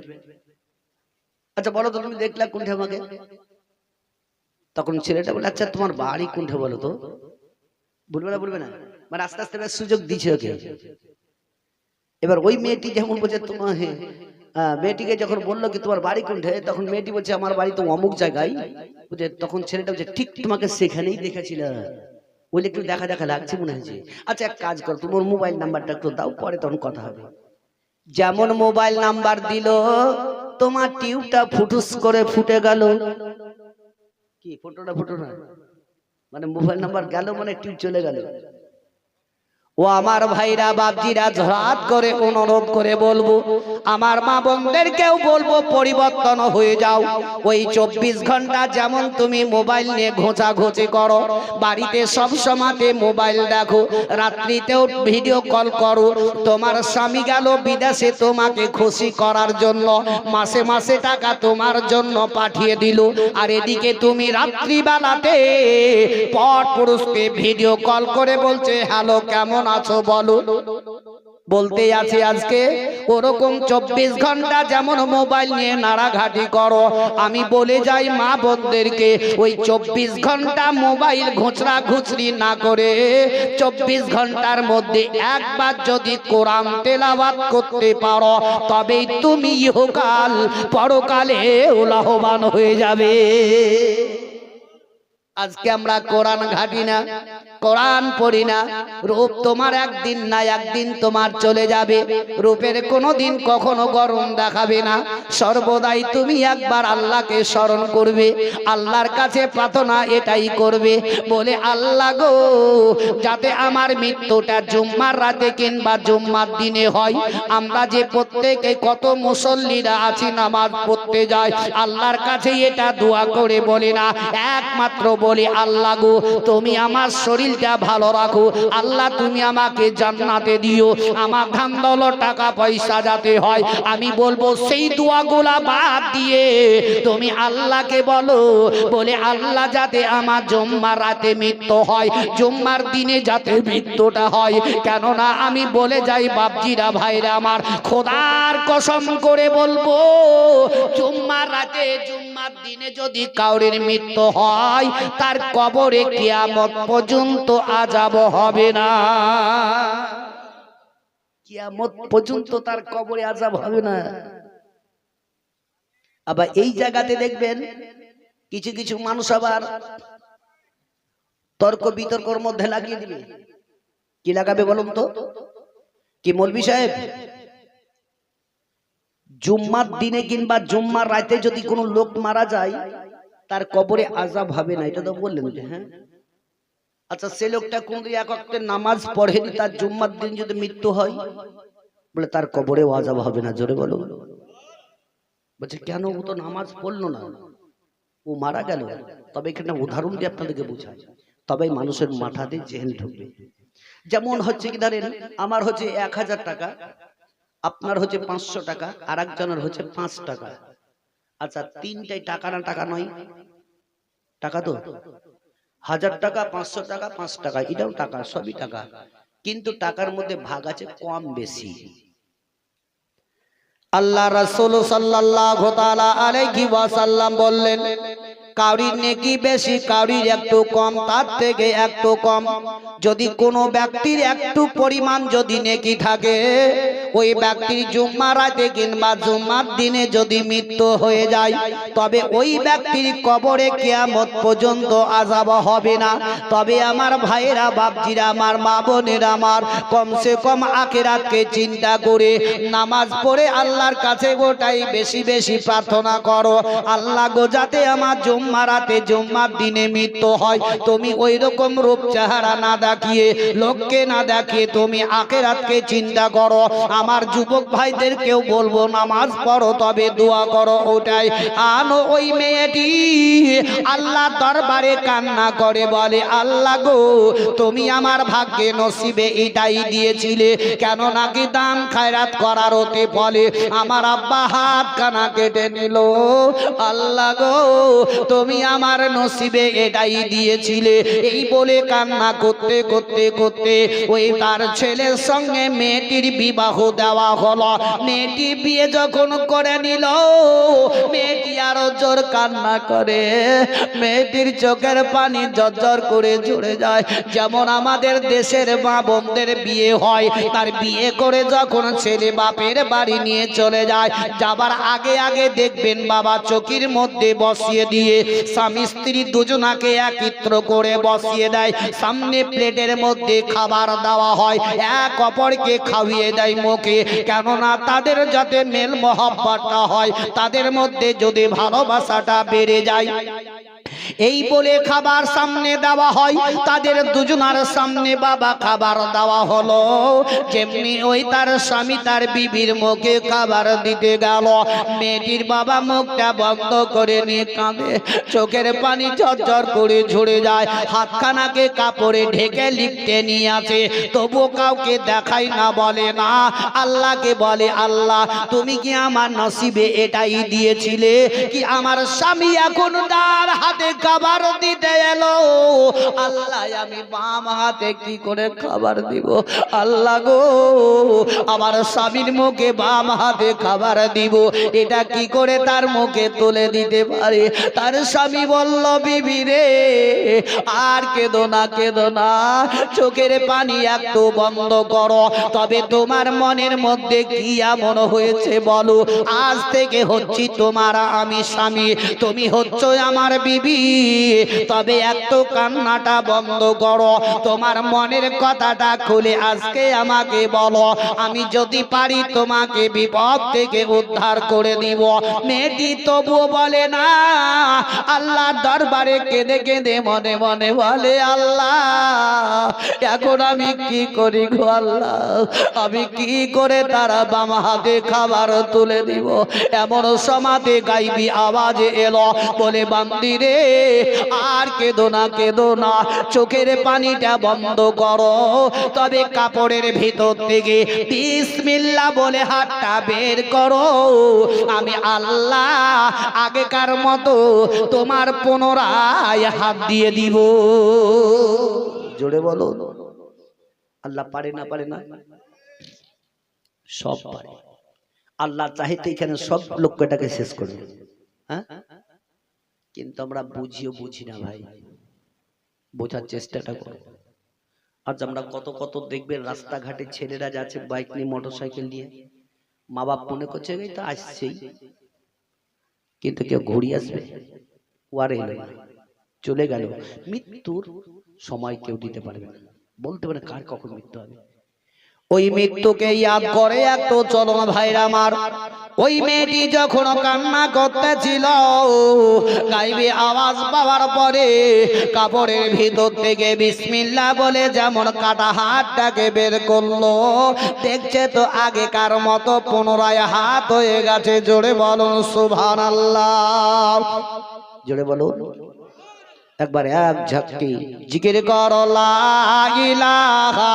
আচ্ছা বলো তো তুমি দেখলা কোনটা আমাকে? তখন ছেলেটা বলে আচ্ছা তোমার বাড়ি কোনটা বলো তো। বলবে না, বলবে না, মানে আস্তে আস্তে সুযোগ দিচ্ছে ওকে। এবার ওই মেয়েটি যেমন বলছে তোমার, মেয়েটিকে যখন বললো কি তোমার বাড়ি কোনটায়, তখন মেয়েটি বলছে আমার বাড়ি তো অমুক জায়গায়। বুঝে তখন ছেলেটা বলছে ঠিক তোমাকে সেখানেই দেখেছিলাম, বলে একটু দেখা দেখা লাগছে মনে হয়েছে। আচ্ছা এক কাজ করো, তোমার মোবাইল নাম্বারটা একটু দাও, পরে তখন কথা হবে। যেমন মোবাইল নাম্বার দিল, তোমার টিউবটা ফুটুস করে ফুটে গেল। কি ফটোটা ফুটো না, মানে মোবাইল নাম্বার গেল মানে টিউব চলে গেল। ও আমার ভাইরা বাপজিরা, ঝড়াত করে অনুরোধ করে বলবো, আমার মা বোনদেরকেও বলবো পরিবর্তন হয়ে যাও। ওই 24 ঘন্টা যেমন তুমি মোবাইল নিয়ে ঘোঁচাঘুচি করো, বাড়িতে সব সময়তে মোবাইল দেখো, রাত্রিতেও ভিডিও কল করো। তোমার স্বামী গেল বিদেশে তোমাকে খুশি করার জন্য, মাসে মাসে টাকা তোমার জন্য পাঠিয়ে দিল, আর এদিকে তুমি রাত্রিবেলাতে পর পুরুষকে ভিডিও কল করে বলছে হ্যালো কেমন আছো বলো। বলতে আছে আজকে ওরকম 24 ঘন্টা যেমন মোবাইল নিয়ে নাড়াঘাটি করো। আমি বলে যাই মা বোনদেরকে, ওই 24 ঘন্টা মোবাইল ঘুচরা ঘুচরি না করে 24 ঘন্টার মধ্যে একবার যদি কোরআন তেলাওয়াত করতে পারো তবেই তুমি ইহকাল পরকালে লাভবান হয়ে যাবে। আজকে আমরা কোরআন ঘাটি না, কোরআন পড়ি না। রূপ তোমার একদিন না একদিন তোমার চলে যাবে। রূপের কোনোদিন কখনো গরম দেখাবে না। সর্বদাই তুমি একবার আল্লাহকে স্মরণ করবে, আল্লাহর কাছে প্রার্থনা এটাই করবে, বলে আল্লাহ গো যাতে আমার মৃত্যুটা জুম্মার রাতে কিংবা জুম্মার দিনে হয়। আমরা যে প্রত্যেকে কত মুসল্লিরা আছি নামাজ পড়তে যায়, আল্লাহর কাছে এটা দোয়া করে বলি না, একমাত্র বলি আল্লাহ গো তুমি আমার শরীরটা ভালো রাখো, আল্লাহ তুমি আমাকে জান্নাতে দিও, আমার ধান দৌলত টাকা পয়সা যাতে হয়। আমি বলবো সেই দোয়াগুলা বাদ দিয়ে তুমি আল্লাহকে বলো, বলে আল্লাহ যাতে আমার জুম্মার রাতে মৃত্যু হয়, জুম্মার দিনে যাতে মৃত্যুটা হয়। কেননা আমি বলে যাই বাপজিরা ভাইরা আমার, খোদার কসম করে বলবো জুম্মার রাতে জুম্মার দিনে যদি কাউরের মৃত্যু হয় তার কবরে কিয়ামত পর্যন্ত আযাব হবে না। কিয়ামত পর্যন্ত তার কবরে আযাব হবে না। আবার এই জায়গাতে দেখবেন কিছু কিছু মানুষ আবার তর্ক বিতর্কর মধ্যে লাগিয়ে দিবে। কি লাগাবে বলুন তো? কি মৌলভী সাহেব, জুম্মার দিনে কিংবা জুম্মার রাতে যদি কোনো লোক মারা যায় তার কবরে আযাব হবে না, এটা তো বললেন যে হ্যাঁ। আচ্ছা সে লোকটা কোন এক ওয়াক্তের নামাজ পড়েনি, তার জুম্মার দিন যদি মৃত্যু হয়, বলে তার কবরেও আযাব হবে না। জোরে বলো। বলছে কেন? ও তো নামাজ পড়লো না, ও মারা গেল। তবে এখানে উদাহরণ দিয়ে আপনাদেরকে বোঝায়, তবেই মানুষের মাথাতে জেহেন ঢুকবে। যেমন হচ্ছে কি ধরেন আমার হচ্ছে 1000 টাকা, আপনার হচ্ছে 500 টাকা, আর একজনের হচ্ছে 5 টাকা। আচ্ছা তিনটাই টাকা না টাকা নয়? টাকা তো। 1000 টাকা, 500 টাকা, 5 টাকা, এটাও টাকা, সবই টাকা। কিন্তু টাকার মধ্যে ভাগ আছে কম বেশি। আল্লাহ রাসূল সাল্লাল্লাহু তাআলা আলাইহি ওয়াসাল্লাম বললেন, কাউরির নেকি বেশি কাউরির একটু কম, তার থেকে একটু কম। যদি কোনো ব্যক্তির একটু পরিমাণ যদি নেকি থাকে, ওই ব্যক্তির জুম্মা রাতে কিংবা জুম্মার দিনে যদি মৃত্যু হয়ে যায়, তবে ওই ব্যক্তির কবরে কিয়ামত পর্যন্ত আযাব হবে না। তবে আমার ভাইয়েরা, বাপজিরা, আমার মা বোনেরা আমার, কমসে কম আখিরাতকে চিন্তা করে নামাজ পড়ে আল্লাহর কাছে গোটাই বেশি বেশি প্রার্থনা করো, আল্লাহ গো যাতে আমার জুম্মারাতে জুম্মার দিনে মৃত্যু হয়, তুমি ওই রকম রূপ চেহারা না দেখিয়ে, লোককে না দেখিয়ে তুমি আখিরাতকে চিন্তা করো। আমার যুবক ভাইদেরকেও বলবো, নামাজ পড়ো তবে দোয়া করো। ওটাই আনো ওই মেয়েটি আল্লাহ দরবারে কান্না করে বলে, আল্লাহ গো তুমি আমার ভাগ্যে নসিবে এটাই দিয়েছিলে, কেন নাকি দান খায়রাত করার হতে ফলে আমার আব্বা হাত কানা কেটে নিল। আল্লাহ গো তুমি আমার নসিবে এটাই দিয়েছিলে। এই বলে কান্না করতে করতে করতে ওই তার ছেলের সঙ্গে মেয়েটির বিবাহ দেওয়া হলো। মেয়েটি বিয়ে যখন করে নিল, মেয়েটি আরো জোর কান্না করে, মেয়েটির চোখের পানি ঝরঝর করে ঝরে যায়। যেমন আমাদের দেশের মা বোনদের বিয়ে হয়, তার বিয়ে করে যখন ছেলে বাপের বাড়ি নিয়ে চলে যায়, যাবার আগে আগে দেখবেন বাবা চকির মধ্যে বসিয়ে দিয়ে স্বামী স্ত্রী দুজনাকে একত্র করে বসিয়ে দেয়, সামনে প্লেটের মধ্যে খাবার দেওয়া হয়, এক অপরকে খাওয়িয়ে দেয় মুখে, কেননা তাদের যাতে মেল মহব্বতটা হয়, তাদের মধ্যে যদি ভালোবাসাটা বেড়ে যায়। এই বলে খাবার সামনে দেওয়া হয়, তাদের দুজনার সামনে বাবা খাবার দেওয়া হলো। যেমনি ওই তার স্বামী তার বিবির মুখে খাবার দিতে গেল, মেয়েটির বাবা মুখটা বন্ধ করে নিয়ে কাঁদে, চোখের পানি ঝরঝর করে ঝরে যায়, হাতখানাকে কাপড়ে ঢেকে লিখতে নিয়ে আসে, তবু কাউকে দেখাই না, বলে না, আল্লাহকে বলে, আল্লাহ তুমি কি আমার নসিবে এটাই দিয়েছিলে কি আমার স্বামী এখন তার হাতে খাবার দিতে এলো, আল্লাহ আমি বাম হাতে কি করে খাবার দিব, আল্লাহ গো আমার স্বামীর মুখে বাম হাতে খাবার দিব, এটা কি করে তার মুখে তুলে দিতে পারে। তার স্বামী বলল, বিবি রে আর কেঁদো না, কেঁদো না, চোখের পানি একটু বন্ধ করো, তবে তোমার মনের মধ্যে কি এমন হয়েছে বলো, আজ থেকে হচ্ছি তোমার আমি স্বামী, তুমি হচ্ছ আমার বিবি, তবে একটু কান্নাটা বন্ধ করো, তোমার মনের কথাটা খুলে আজকে আমাকে বলো, আমি যদি পারি তোমাকে বিপদ থেকে উদ্ধার করে দিব। মেয়েটি তবুও বলে না, আল্লাহ দরবারে কেঁদে কেঁদে মনে মনে বলে, আল্লাহ এখন আমি কি করি গো আল্লাহ, আমি কি করে তারা বাম হাতে খাবার তুলে দিব। এমন সমাতে গাইবি আওয়াজে এলো, বলে বান্দি রে আর কেঁদো না, কেঁদো না, চোখের পানিটা বন্ধ করো, তবে কাপড়ের ভিতর থেকে বিসমিল্লাহ বলে হাতটা বের করো, আমি আল্লাহ আগেকার মতো তোমার পুনরায় হাত দিয়ে দিব। জোরে বলো, আল্লাহ পারে না, পারে না, সব পারে। আল্লাহ চাইতে এখানে সব লোকটাকে শেষ করবে, হ্যাঁ, কিন্তু আমরা বুঝিও বুঝি না ভাই, বোঝার চেষ্টাটা করো। আজ আমরা কত কত দেখবেন রাস্তাঘাটে ছেলেরা যাচ্ছে বাইক নিয়ে, মোটরসাইকেল নিয়ে, মা বাপ মনে করছে এই তো আসছেই, কিন্তু কেউ ঘুরিয়ে আসবে, ওয়ারে চলে গেল, মৃত্যুর সময় কেউ দিতে পারবে না, বলতে পারে কার কখন মৃত্যু হবে। ওই মৃত্যুকে ইয়াদ করে একটু চলো না ভাইরা আমার। ওই মেয়েটি যখন কান্না করতেছিল, গাইবে আওয়াজ পাওয়ার পরে কাপড়ের ভিতর থেকে বিসমিল্লাহ বলে যেমন কাটা হাতটাকে বের করলো, দেখছে তো আগেকার মতো পুনরায় হাত হয়ে গেছে। জোরে বলুন সুবহানাল্লাহ, জোরে বলুন একবার, এক ঝাঁকি জিকির করো লা ইলাহা,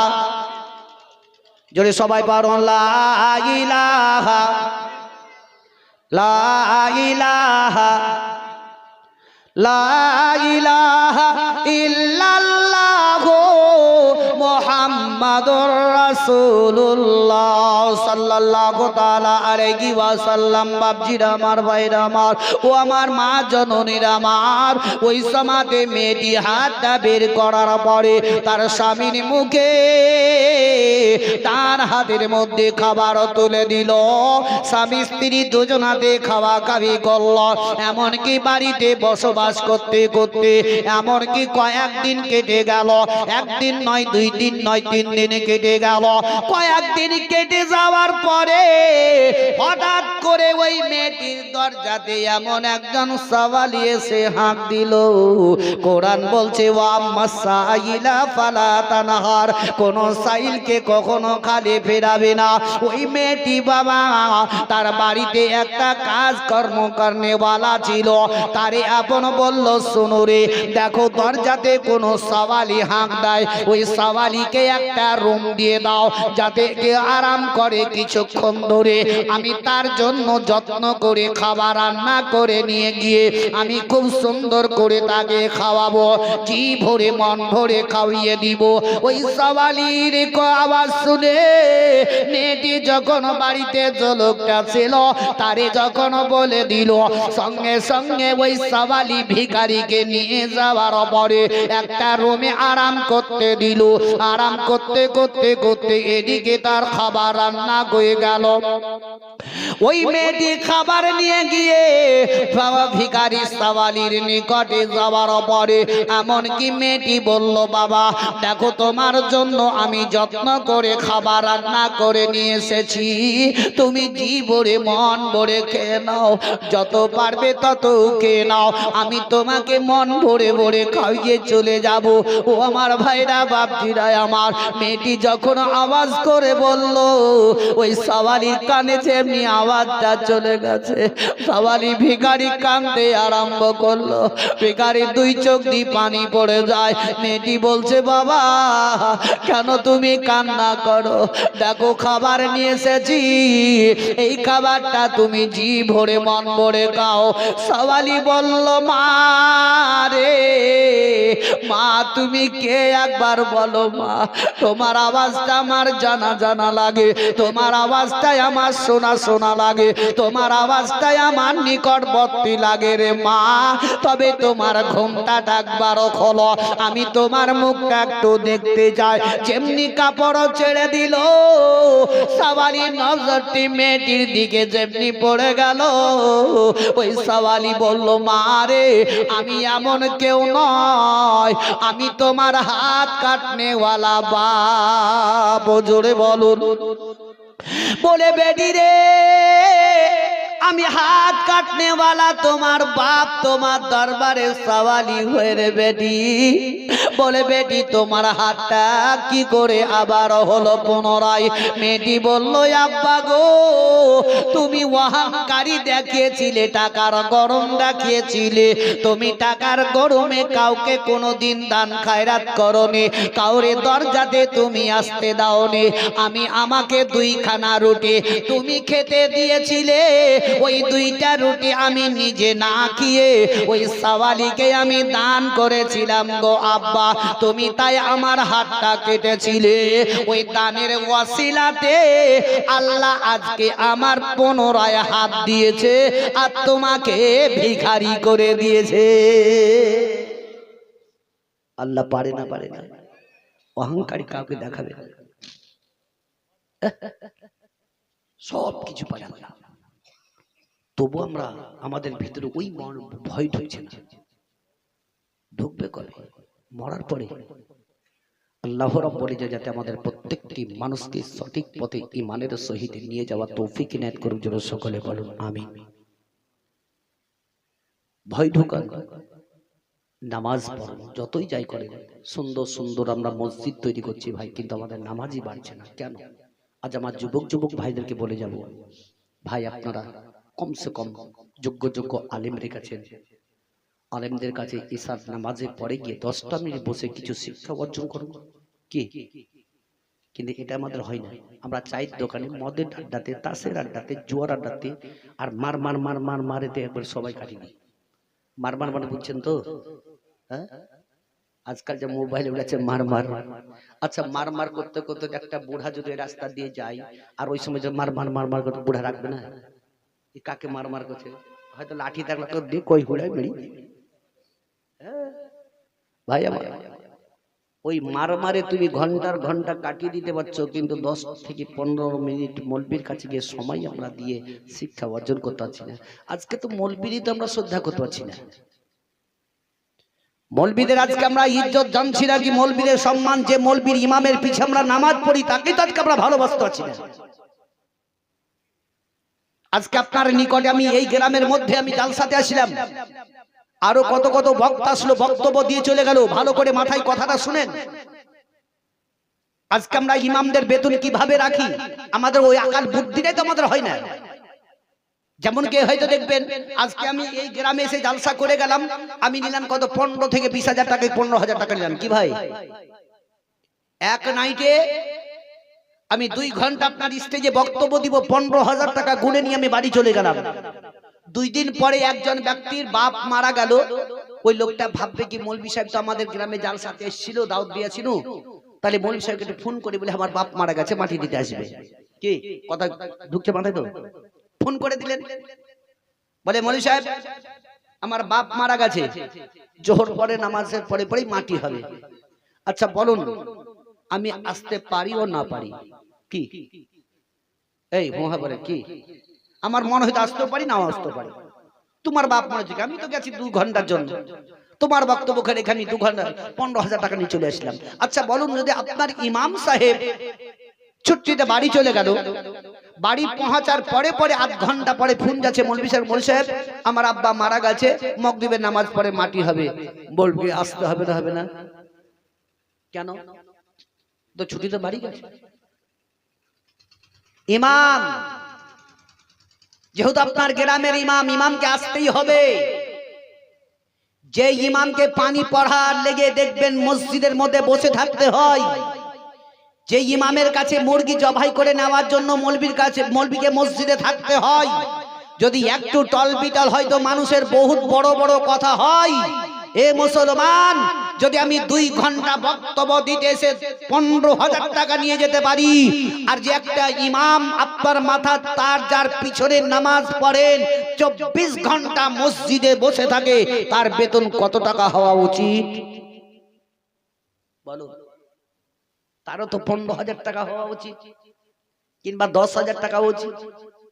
জোরে সবাই পারো লা ইলাহা, লা ইলাহা, লা ইলাহা ইল্লাল্লাহু মুহাম্মাদুর রাসূলুল্লাহ সাল্লাল্লাহু তাআলা আলাইহি ওয়াসাল্লাম। বাপজিরা আমার, ভাইরা আমার, ও আমার মা জননীরা আমার, ওই সমাতে মেয়েটি হাতটা বের করার পরে তার স্বামীর মুখে তার হাতের মধ্যে খাবার তুলে দিল। স্বামী স্ত্রী দুজনাতে খাওয়া খাবি করল। এমনকি বাড়িতে বসবাস করতে করতে এমনকি কয়েকদিন কেটে গেল। একদিন নয়, 2 দিন নয়, 3 দিন কেটে গেল। কয়েকদিন কেটে যাওয়ার পরে হঠাৎ করে ওই মেয়েটির দরজাতে এমন একজন সাওয়ালি এসে হাঁক দিল। কোরআন বলছে ওয়াম্মা সাইলা ফালা তানহার, কোন সাইলকে কখনো খালি ফেরাবে না। ওই মেয়েটি বাবা তার বাড়িতে একটা কাজ কর্ম করনেওয়ালা ছিল। তারে আপন বলল, শোনো রে, দেখো দরজাতে কোনো সাওয়ালি হাঁক দেয়, ওই সাওয়ালিকে একটা রুম দিয়ে দাও যাতে কে আরাম করে কিছুক্ষণ ধরে। আমি তার জন্য যত্ন করে খাবার রান্না করে নিয়ে গিয়ে আমি খুব সুন্দর করে তাকে খাওয়াবো, জি ভরে মন ভরে খাওয়িয়ে দিব। ওই সাওয়ালির আওয়াজ শুনে মেয়েটি যখন বাড়িতে যে লোকটা ছিল তারে যখন বলে দিল, সঙ্গে সঙ্গে ওই সাওয়ালি ভিখারিকে নিয়ে যাওয়ার পরে একটা রুমে আরাম করতে দিল। আরাম করতে করতে করতে এদিকে তার খাবার রান্না হয়ে গেল। ওই মেয়েটি খাবার নিয়ে গিয়ে ভিখারি সাওয়ালির নিকটে যাওয়ার পরে এমনকি মেয়েটি বলল, বাবা দেখো তোমার জন্য আমি যত্ন করে খাবার রান্না করে নিয়ে এসেছি, তুমি জি ভরে মন ভরে খেয়ে নাও, যত পারবে তত খেয়ে নাও, আমি তোমাকে মন ভরে ভরে খাইয়ে চলে যাব। ও আমার ভাইরা, বাপজিরা আমার, মেয়েটি যখন আওয়াজ করে বলল, ওই সাওয়ালির কানে যেমনি আওয়াজটা চলে গেছে, সাওয়ালি ভিখারি কাঁদতে আরম্ভ করলো। ভিখারি 2 চোখ দিয়ে পানি পড়ে যায়। মেয়েটি বলছে, বাবা কেন তুমি কান্না করো? দেখো খাবার নিয়ে এসেছি, এই খাবারটা তুমি জি ভরে মন ভরে খাও। সাওয়ালি বলল, মা রে, মা তুমি কে একবার বলো মা, তোমার আওয়াজটা আমার জানা জানা লাগে, তোমার আওয়াজটাই আমার শোনা শোনা লাগে, তোমার আওয়াজটাই আমার নিকটবর্তী লাগে রে মা। তবে তোমার ঘুমটা একবারও খোলো, আমি তোমার মুখটা একটু দেখতে চাই। যেমনি কাপড় ছেড়ে দিল, সাওয়ালির নজরটি মেয়েটির দিকে যেমনি পড়ে গেল, ওই সাওয়ালি বলল, মা রে, আমি এমন কেউ নয়, আমি তোমার হাত কাটনেওয়ালা বাপ। জোরে বলুন। বলে, বেটি রে, আমি হাত কাটনেওয়ালা তোমার বাপ তোমার দরবারে সাওয়ালি হয়ে রে বেটি। বলে, বেটি তোমার হাতটা কি করে আবার হলো পুনরায়? মেয়েটি বলল, আব্বা গো, তুমি অহংকারী দেখিয়েছিলে, টাকার গরম দেখিয়েছিলে, তুমি টাকার গরমে কাউকে কোনোদিন দান খায়রাত করনি, কাউরে দরজাতে তুমি আসতে দাওনি। আমাকে 2খানা রুটি তুমি খেতে দিয়েছিলে, ওই 2টা রুটি আমি নিজে না খেয়ে ওই সাওয়ালিকে আমি দান করেছিলাম গো আব্বা, তুমি তাই আমার হাতটা কেটেছিলে। ওই দানের ওয়াসিলাতে আল্লাহ আজকে আমার পুনরায় হাত দিয়েছে আর তোমাকে ভিখারি করে দিয়েছে। আল্লাহ পারে না, পারে না, অহংকারী কাউকে দেখাবে না, সব কিছু পারে আল্লাহ। তবু আমরা আমাদের ভিতরে ওই ভয় ঢুকছে না, ঢুকবে কবে? মরার পরে। আল্লাহ রাব্বুল ইজ্জত যাতে আমাদের প্রত্যেকটি মানুষকে সঠিক পথে ঈমানের সহিত নিয়ে যাওয়ার তৌফিক ইনায়াত করুন। জোরে সকলে বলুন আমিন। ভয় ঢোকান, নামাজ পড়ুন, যতই যাই করেন। সুন্দর সুন্দর আমরা মসজিদ তৈরি করছি ভাই, কিন্তু আমাদের নামাজই বাড়ছে না কেন? আজ আমার যুবক ভাইদেরকে বলে যাব, ভাই আপনারা কমসে কম যোগ্য যোগ্য আলেমদের কাছে, আলেমদের কাছে ইশার নামাজে পড়ে গিয়ে 10টা মিনিট বসে কিছু শিক্ষা অর্জন করুন। কি? কিন্তু এটা আমাদের হয় না। আমরা চায়ের দোকানে, মদের আড্ডাতে, তাসের আড্ডাতে, জুয়ার আড্ডাতে আর মারেতে একবার সবাই কাটিনি। মার মানে বুঝছেন তো? হ্যাঁ, আজকাল যে মোবাইলে উঠেছে মার মার। আচ্ছা মার মার করতে করতে একটা বুড়া যদি রাস্তা দিয়ে যায় আর ওই সময় যে মার মার মার মার করতে বুড়া রাখবে না? কাকে মার মার করছে? হয়তো লাঠি থাকলে তো দিয়ে কই হুড়াই মেরি। ভাই আমার ওই মার মারে তুমি ঘন্টার ঘন্টা কাটিয়ে দিতে পারছো, কিন্তু 10 থেকে 15 মিনিট মৌলবীর কাছে গিয়ে সময় আমরা দিয়ে শিক্ষা অর্জন করতে পারছি না। আজকে তো মৌলবীরই তো আমরা শ্রদ্ধা করতে পারছি না। মৌলবীদের আজকে আমরা ইজ্জত জানছি না, কি মৌলবীদের সম্মান, যে মৌলবীর ইমামের পিছে আমরা নামাজ পড়ি তাকে তো আজকে আমরা ভালোবাসতে পারছি না। আজকে আপনার নিকটে আমি এই গ্রামের মধ্যে আমি জালসাতে আসলাম, আরো কত কত বক্তা আসলো, বক্তব্য দিয়ে চলে গেল। ভালো করে মাথায় কথাটা শুনেন। আজকে আমরা ইমামদের বেতন কিভাবে রাখি, আমাদের ওই আকাল বুদ্ধিটাই তো আমাদের হয় না। যেমন কে হয়তো দেখবেন আজকে আমি এই গ্রামে এসে জালসা করে গেলাম, আমি নিলাম কত 15 থেকে 20,000 টাকা, 15,000 টাকা নিলাম। কি ভাই, এক নাইটে আমি 2 ঘন্টা আপনার স্টেজে বক্তব্য দিব, 15,000 টাকা গুনে নিয়ে আমি বাড়ি চলে গেলাম। 2 দিন পরে একজন ব্যক্তির বাপ মারা গেল। ওই লোকটা ভাববে কি মৌলভী সাহেব তো আমাদের গ্রামে জালসাতে এসেছিল, দাওয়াত দিয়েছিল, তাহলে মৌলভী সাহেবকে একটু ফোন করে বলে আমার বাপ মারা গেছে, মাটি দিতে আসবে। কি কথা ঢুকছে মাথায়? তো ফোন করে দিলেন, বলে মৌলভী সাহেব আমার বাপ মারা গেছে, জোহর পরে নামাজের পরে পরেই মাটি হবে। আচ্ছা বলুন আমি আসতে পারি ও না পারি? কি এই মহা বলে কি, আমার মনে হয়তো আসতে পারি নাও আসতে পারি। তোমার বাপ মনে হচ্ছে, আমি তো গেছি 2 ঘন্টার জন্য, তোমার বক্তব্য করে এখানে 2 ঘন্টা 15,000 টাকা নিয়ে চলে আসলাম। আচ্ছা বলুন যদি আপনার ইমাম সাহেব ছুটিতে বাড়ি চলে গেল, বাড়ি পৌঁছার পরে পরে 8 ঘন্টা পরে ফোন যাচ্ছে মৌলভী সাহেব, মৌলভী সাহেব আমার আব্বা মারা গেছে, মাগরিবের নামাজ পড়ে মাটি হবে, বলবি আসতে হবে না? হবে না কেন? তো ছুটিতে বাড়ি গেছে। ইমাম যেহেতু আপনার গ্রামের ইমাম, ইমামকে আসতেই হবে। যে ইমামকে পানি পড়ার লেগে দেখবেন মসজিদের মধ্যে বসে থাকতে হয়, যে ইমামের কাছে মুরগি জবাই করে নেওয়ার জন্য মৌলবীকে মসজিদে থাকতে হয়, যদি একটু টলবিটল হয়তো মানুষের বহুত বড় বড় কথা হয়। এ মুসলমান, যদি আমি 2 ঘন্টা বক্তব্য দিতে এসে 15,000 টাকা নিয়ে যেতে পারি, আর যে একটা ইমাম আপনার মাথা তার যার পিছনে নামাজ পড়েন 24 ঘন্টা মসজিদে বসে থাকে, তার বেতন কত টাকা হওয়া উচিত বলো? তারও তো 15,000 টাকা হওয়া উচিত, কিংবা 10,000 টাকা উচিত।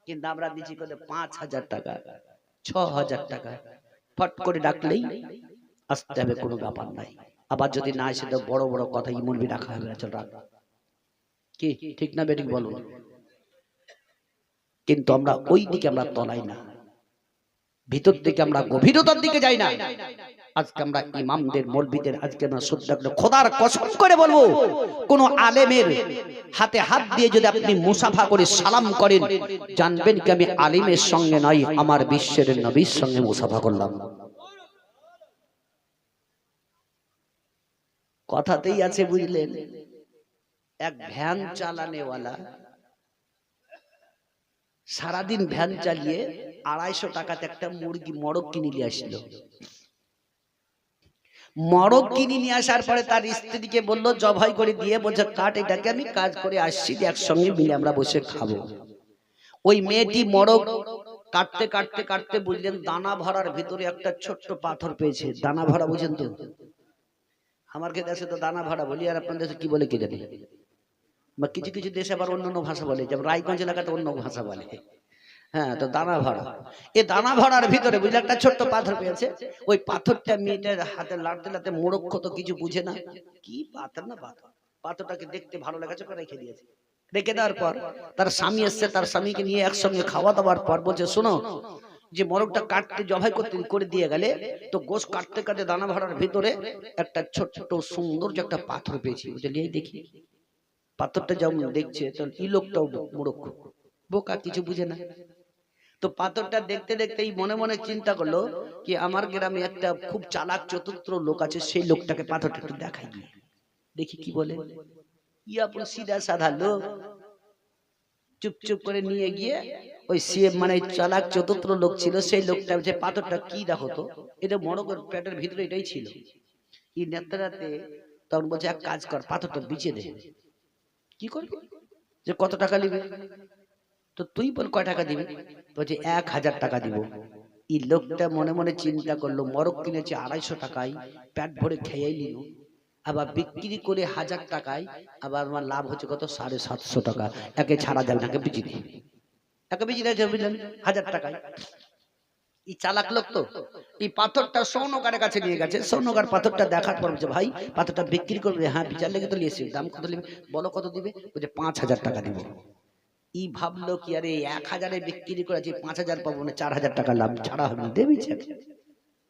কিন্তু আমরা দিচ্ছি করে 5,000 টাকা, 6,000 টাকা। ফট করে ডাকলেই আসতে হবে, কোনো ব্যাপার নাই। আবার যদি না আসে তো বড় বড় কথা ইমনবি রাখা হবে, চল রাখ। কি ঠিক না বেঠিক বলুন? কিন্তু আমরা ওই দিকে আমরা তলাই না, ভিতর দিকে আমরা গভীরতার দিকে যাই না। আজকে আমরা ইমামদের মৌলবীদের আজকে আমরা শ্রদ্ধা করে খোদার কসম করে বলবো, কোন আলেমের হাতে হাত দিয়ে যদি আপনি মুসাফা করে সালাম করেন, জানবেন কি আমি আলিমের সঙ্গে নয়, আমার বিশ্বের নবীর সঙ্গে মুসাফা করলাম। কথাতেই আছে বুঝলেন। এক ভ্যান চালানেওয়ালা সারাদিন ভ্যান চালিয়ে 250 টাকাতে একটা মুরগি মরক কিনে নিয়ে আসছিল। মরক কিনে নিয়ে আসার পরে তার স্ত্রীকে বললো জবাই করে দিয়ে, বলছে কাট এটাকে, আমি কাজ করে আসছি, একসঙ্গে মিলে আমরা বসে খাবো। ওই মেয়েটি মরক কাটতে কাটতে কাটতে বুঝলেন দানা ভরার ভিতরে একটা ছোট্ট পাথর পেয়েছে। দানা ভরা বুঝেন তো? আমার দেশে তো দানা ভরা বলি, আর আপনার দেশে কি বলে কে জানে, বা কিছু কিছু দেশে আবার অন্য ভাষা বলে, যেমন রায়গঞ্জ এলাকাতে অন্য ভাষা বলে। হ্যাঁ, তো দানা ভরা, এই দানা ভরার ভিতরে বুঝলে একটা ছোট্ট পাথর পেয়েছে। ওই পাথরটা মেয়েটার হাতে লাড়তে লাড়তে, মোড়ক্ষ তো কিছু বুঝে না, কি পাথর না পাথর, পাথরটাকে দেখতে ভালো লেগেছে, রেখে দিয়েছে। রেখে দেওয়ার পর তার স্বামী এসছে, তার স্বামীকে নিয়ে একসঙ্গে খাওয়া দাওয়ার পর বলছে শোনো, যে মরকটা কাটতে জবাই করতে করে দিয়ে গেলে, তো গোশ কাটতে কাটতে দানা ভরার ভিতরে একটা ছোট্ট সুন্দর যে একটা পাথর পেয়েছি, বুঝলি? এই দেখি পাথরটা যেমন দেখছে, তো এই লোকটাও মূর্খ বোকা, কিছু বুঝে না। তো পাথরটা দেখতে দেখতেই মনে মনে চিন্তা করলো কি আমার গ্রামে একটা খুব চালাক চতুর লোক আছে, সেই লোকটাকে পাথরটা একটু দেখাই গিয়ে দেখি কি বলে। ইয়া পুরো সিধা সাধা লোক, চুপচুপ করে নিয়ে গিয়ে ওই সিএম মানে চালাক চতুর লোক ছিল, সেই লোকটা যে পাথরটা কি দেখো তো, এটা মরকের পেটের ভিতরে এটাই ছিল। এই নেতারাতে তখন বলছে এক কাজ কর, পাথরটা বিছিয়ে দে। কি করবি? যে কত টাকা নিবি? তো তুই বল কয় টাকা দিবি? বলছে 1000 টাকা দিব। এই লোকটা মনে মনে চিন্তা করলো, মরক কিনেছে 250 টাকায়, পেট ভরে খেয়ে নিল, আবার বিক্রি করে 1000 টাকায়, আবার আমার লাভ হচ্ছে কত 750 টাকা। একে ছাড়া যাবে না, একে বিচি দিয়ে, একে বিচি দিয়ে বুঝলেন 1000 টাকায়। এই চালাক লোক তো এই পাথরটা স্বর্ণকারের কাছে নিয়ে গেছে। স্বর্ণকার পাথরটা দেখার পর বলছে, ভাই পাথরটা বিক্রি করবে? হ্যাঁ, বিচার লেগে তো নিয়েছি। দাম কত নেবে? বলো কত দিবে? বলছে 5000 টাকা দিব। ই ভাবলো কি, আরে 1000-এ বিক্রি করেছি, 5000 পাবো না, 4000 টাকা লাভ, ছাড়া হবে না, দেবে।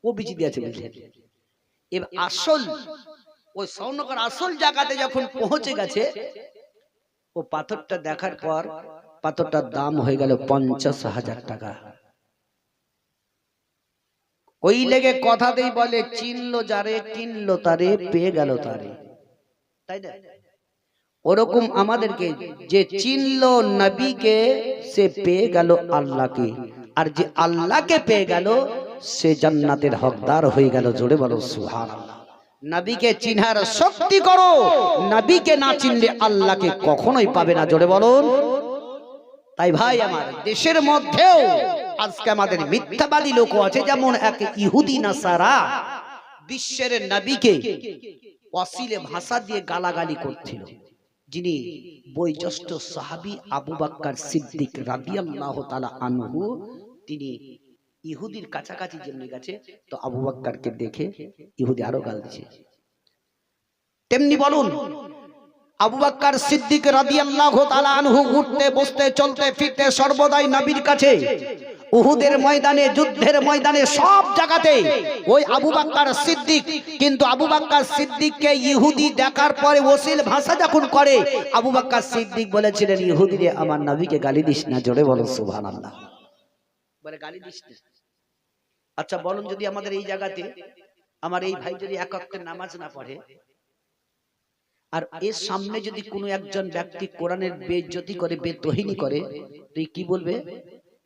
ও বিচি দিয়েছে, বুঝলেন। এবার আসল ওই স্বর্ণকার আসল জায়গাতে যখন পৌঁছে গেছে, ও পাথরটা দেখার পর পাথরটার দাম হয়ে গেল 50,000 টাকা। ওই লেগে কথাতেই বলে, চিনলো যারে কিনলো তারে, পেয়ে গেল তারে, তাই না? ওরকম আমাদেরকে যে চিনলো নবীকে, সে পেয়ে গেল আল্লাহকে, আর যে আল্লাহকে পেয়ে গেল সে জান্নাতের হকদার হয়ে গেল। জোরে বলো সুবহানাল্লাহ। নবীকে চিনার শক্তি করো, নবীকে না চিনলে আল্লাহকে কখনোই পাবে না। জোরে বলুন। তাই ভাই আমার, দেশের মধ্যেও আজকে আমাদের মিথ্যাবাদী লোক আছে, যেমন এক ইহুদি নাসারা বিশ্বের নবীকে অশ্লীল ভাষা দিয়ে গালাগালি করছিল। যিনি বয়োজ্যেষ্ঠ সাহাবী আবু বকর সিদ্দিক রাদিয়াল্লাহু তাআলা আনহু, তিনি ইহুদির কাছাকাছি জন্মে গেছে। তো আবু বকরকে দেখে ইহুদি আরো গাল দিচ্ছে। তেমনি বলুন, আবু বকর সিদ্দিক রাদিয়াল্লাহু তাআলা আনহু উঠতে বসতে চলতে ফিরতে সর্বদাই নবীর কাছে, উহুদের ময়দানে, যুদ্ধের ময়দানে, সব জায়গাতে ওই আবু বকর সিদ্দিক। কিন্তু আবু বকর সিদ্দিককে ইহুদি দেখার পরে অশ্লীল ভাষা যখন করে, আবু বকর সিদ্দিক বলেছিলেন, ইহুদিরে আমার নবীকে গালি দিস না। জোরে বলো সুবহানাল্লাহ। বলে গালি দিস না। আচ্ছা বলুন, যদি আমাদের এই জায়গাতে আমার এই ভাই যদি এক ওয়াক্তের নামাজ না পড়ে, আর এর সামনে যদি কোনো একজন ব্যক্তি কোরআনের বেইজ্জতি করে, বেতহিনী করে, তুই কি বলবে?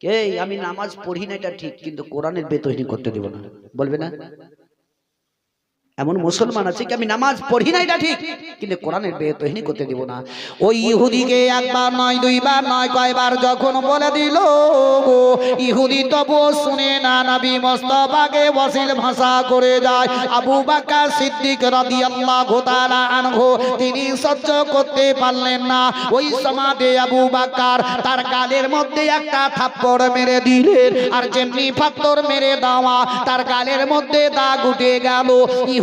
এই আমি নামাজ পড়ি না, এটা ঠিক, কিন্তু কোরআনের বেতহিনী করতে দেব না, বলবে না? এমন মুসলমান আছে কি, আমি নামাজ পড়ি না এটা ঠিক, কিন্তু কোরআনের বেতহিনী করতে দেব না। ওই ইহুদিকে একবার নয়, দুইবার নয়, কয়বার যখন বলে দিল, ইহুদি তবুও শুনে না, নবী মুস্তাফাকে অশ্লীল ভাষা করে যায়। আবু বকর সিদ্দিক রাদিয়াল্লাহু তাআলা আনহু তিনি সহ্য করতে পারলেন না। ওই সমাজে আবু বকর তার গালের মধ্যে একটা থাপ্পড় মেরে দিলেন, আর যেমনি পাথর মেরে দেওয়া, তার গালের মধ্যে দাগ উঠে গেল।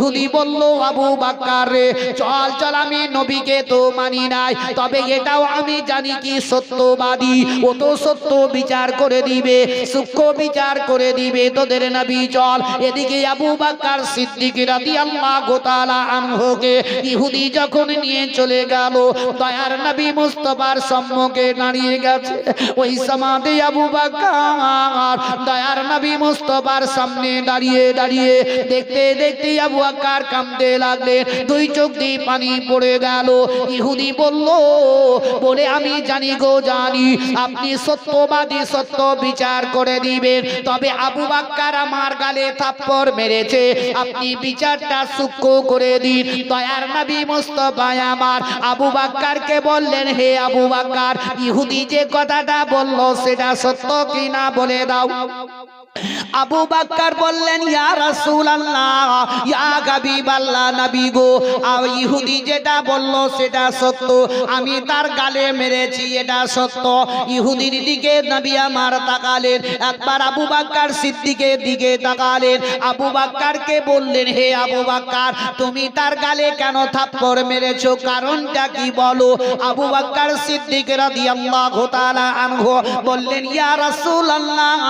ইহুদি বলল, আবু বকর রে, চল চল, আমি নবীকে তো মানি নাই, তবে এটাও আমি জানি কি সত্যবাদী, ও তো সত্য বিচার করে দিবে, সূক্ষ্ম বিচার করে দিবে তোদের নবী, চল। এদিকে আবু বকর সিদ্দিক রাদিয়াল্লাহু তাআলা আনহুকে ইহুদি যখন নিয়ে চলে গেল, দয়ার নবী মুস্তাফার সম্মুখে দাঁড়িয়ে গেছে। ওই সমাধি আবু বকর দয়ার নবী মুস্তাফার সামনে দাঁড়িয়ে দাঁড়িয়ে দেখতে দেখতে আবু বকর কাঁদতে লাগলেন, দুই চোখ দিয়ে পানি পড়ে গেল। ইহুদি বলল, বলে আমি জানি গো জানি, আপনি সত্যবাদী, সত্য বিচার করে দিবেন, তবে আবু বকর আমার গালে থাপ্পড় মেরেছে, আপনি বিচারটা সূক্ষ্ম করে দিন। দয়ার নবী মুস্তাফা আমার আবু বকরকে বললেন, হে আবু বকর, ইহুদি যে কথাটা বলল সেটা সত্য কিনা বলে দাও। আবু বকর বললেন, ইয়া রাসূলুল্লাহ, ইয়া হাবিবাল্লাহ, নবী গো, ইহুদি যেটা বলল সেটা সত্য, আমি তার গালে মেরেছি, এটা সত্য। ইহুদির দিকে নবী আমার তাকালেন, একবার আবু বকর সিদ্দিকের দিকে তাকালেন, আবু বকরকে বললেন, হে আবু বকর, তুমি তার গালে কেন থাপ্পড় মেরেছো, কারণটা কি বলো? আবু বকর সিদ্দিক রাদিয়াল্লাহু তাআলা আনহু বললেন, ইয়া রাসূলুল্লাহ,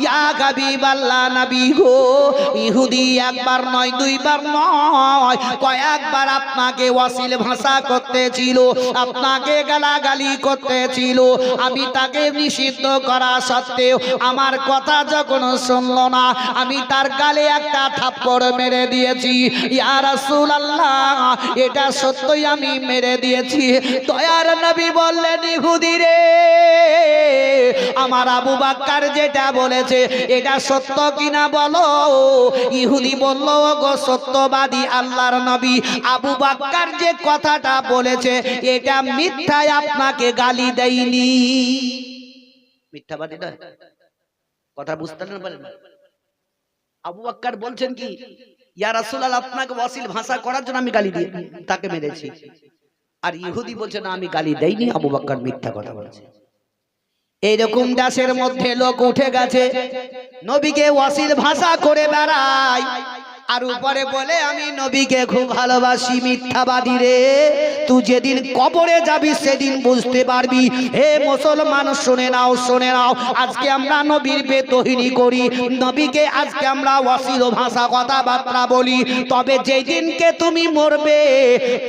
ইয়া হাবিবাল্লাহ, নবী গো, ইহুদি একবার নয়, দুইবার নয়, কয়েকবার আপনাকে অশ্লীল ভাষা করতেছিল, আপনাকে গালাগালি করতেছিল, আমি তাকে নিষিদ্ধ করা সত্ত্বেও আমার কথা যখন শুনলো না, আমি তার গালে একটা থাপ্পড় মেরে দিয়েছি। ইয়া রাসূলুল্লাহ, এটা সত্যই আমি মেরে দিয়েছি। দয়ার নবী বললেন, ইহুদি রে, আমার আবু বাক্কার যেটা বলেছে এটা সত্য কিনা বলো। ইহুদি বলল, গো সত্যবাদী আল্লাহর নবী, আবু বাক্কার যে কথাটা বলেছে এটা মিথ্যায় আপনাকে গালি দেয়নি। মিথ্যাবাদী নয়, কথা বুঝতে না পারেন। আবু বাক্কার বলছেন কি, ইয়া রাসূলুল্লাহ, আপনাকে ওয়াসিল ভাষা করার জন্য আমি গালি দিয়ে তাকে মেরেছি। আর ইহুদি বলছে না, আমি গালি দেইনি, আবু বাক্কার মিথ্যা কথা বলেছে। এইরকম দেশের মধ্যে লোক উঠে গেছে, নবীকে ওয়াসিল ভাষা করে বেড়ায়, আর উপরে বলে আমি নবীকে খুব ভালোবাসি। মিথ্যাবাদী রে, তুই যেদিন কবরে যাবি সেদিন বুঝতে পারবি। হে মুসলমান, শুনে নাও, শুনে নাও, আজকে আমরা নবীর বেতহিনী করি, নবীকে আজকে আমরা ওয়াসিল ভাষা কথাবার্তা বলি, তবে যেই দিনকে তুমি মরবে,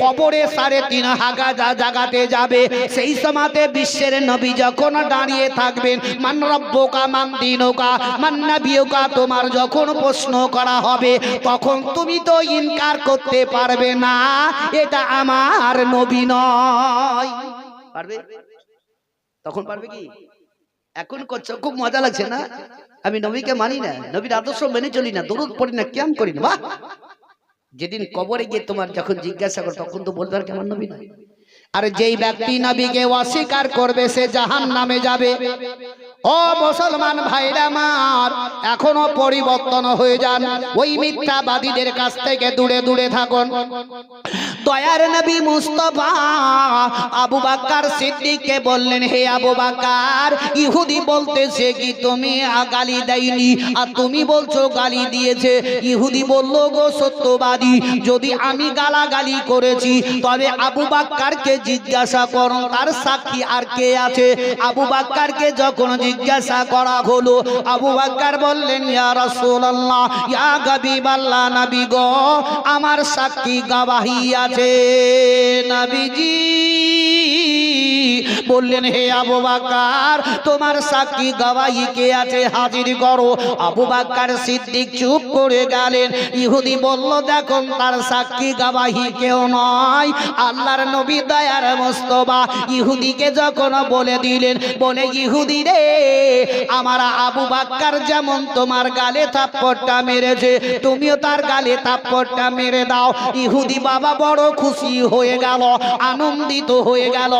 কবরে 3.5 হাগা জায়গাতে যাবে, সেই সময়তে বিশ্বের নবী যখন দাঁড়িয়ে থাকবেন, মান রব্বুকা মান দীনুকা মান নাবিয়ুকা, তোমার যখন প্রশ্ন করা হবে, তখন তুমি তো ইনকার করতে পারবে না এটা আমার নবী নয়। পারবে? তখন পারবে কি? এখন করছো, খুব মজা লাগছে না? আমি নবীকে মানি না, নবীর আদর্শ মেনে চলি না, দরুদ পড়ি না, কিয়াম করি না। বাহ! যেদিন কবরে গিয়ে তোমার যখন জিজ্ঞাসা করো, তখন তো বলবে আর কেমন নবী নয়। আর যেই ব্যক্তি নবীকে অস্বীকার করবে সে জাহান্নামে যাবে। ও মুসলমান ভাইরা আমার, এখনো পরিবর্তন হয়ে যান, ওই মিথ্যাবাদীদের কাছ থেকে দূরে দূরে থাকুন। দয়ার নবী মুস্তাফা আবু বকর সিদ্দিককে বললেন, হে আবু বকর, ইহুদি বলতেছে কি তুমি গালি দেয়নি, আর তুমি বলছো গালি দিয়েছে। ইহুদি বলল, গো সত্যবাদী, যদি আমি গালাগালি করেছি তবে আবু বকরকে জিজ্ঞাসা করুন, তার সাক্ষী আর কে আছে। আবু বকরকে যখন জিজ্ঞাসা করা হলো, আবু বকর বললেন, ইয়া রাসূলুল্লাহ, ইয়া হাবিবাল্লাহ, নবী গো, আমার সাক্ষী গবাহি আছে। নবীজি বললেন, হে আবু বকর, তোমার সাক্ষী গবাহি কে আছে, হাজির করো। আবু বকর সিদ্দিক চুপ করে গেলেন। ইহুদি বলল, দেখুন, তার সাক্ষী গবাহি কেউ নয়, আল্লাহর নবী দয়ার মুস্তাফা। ইহুদিকে যখন বলে দিলেন, বলে, ইহুদি রে, আমার আবু বকর যেমন তোমার গালে থাপ্পড়টা মেরেছে, তুমিও তার গালে থাপ্পড়টা মেরে দাও। ইহুদি বাবা বড় খুশি হয়ে গেল, আনন্দিত হয়ে গেল।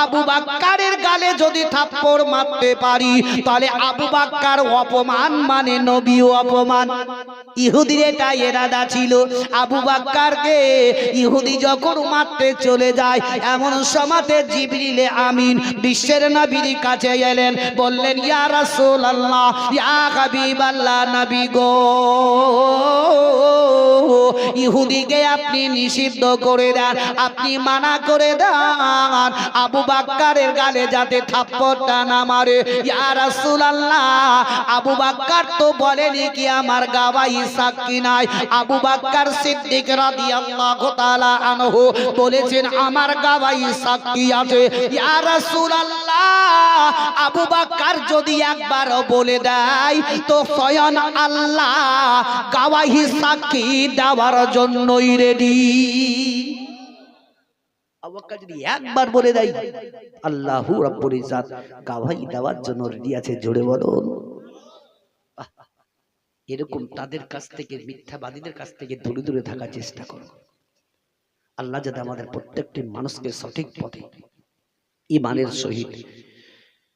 আবু বকরের গালে যদি থাপ্পড় মারতে পারি, তাহলে আবু বকর অপমান মানে নবীও অপমান। ইহুদির এটা ইরাদা ছিল। আবু বকরকে ইহুদি যখন মারতে চলে যায়, এমন সময়তে জিবরিল আমিন বিশ্বের নবীর কাছে এলেন, বললেন, ইয়া রাসূলুল্লাহ, ইয়া হাবিবাল্লাহ, নবী গো, ইহুদিকে আপনি নিষিদ্ধ করে দেন, আপনি মানা করে দেন, আবু বকরের গালে যাতে থাপ্পড়টা না মারে। ইয়া রাসূলুল্লাহ, আবু বকর তো বলেনি কি আমার গবাহি সাক্ষী নাই। আবু বকর সিদ্দিক রাদিয়াল্লাহু তাআলা আনহু বলেছেন, আমার গবাহি সাক্ষী আছে। ইয়া রাসূলুল্লাহ, আবু বকর যদি একবার বলে দেয়, তো স্বয়ং আল্লাহ গবাহি সাক্ষী দেওয়ার জন্যই রেডি। আবু বকর যদি একবার বলে দেয়, আল্লাহু রাব্বুল ইজ্জত গবাহি দেওয়ার জন্য রেডি আছে। জোরে বলুন। এরকম তাদের কাছ থেকে, মিথ্যাবাদীদের কাছ থেকে দূরে দূরে থাকার চেষ্টা করো। আল্লাহ যাতে আমাদের প্রত্যেকটি মানুষকে সঠিক পথে ঈমানের সহিত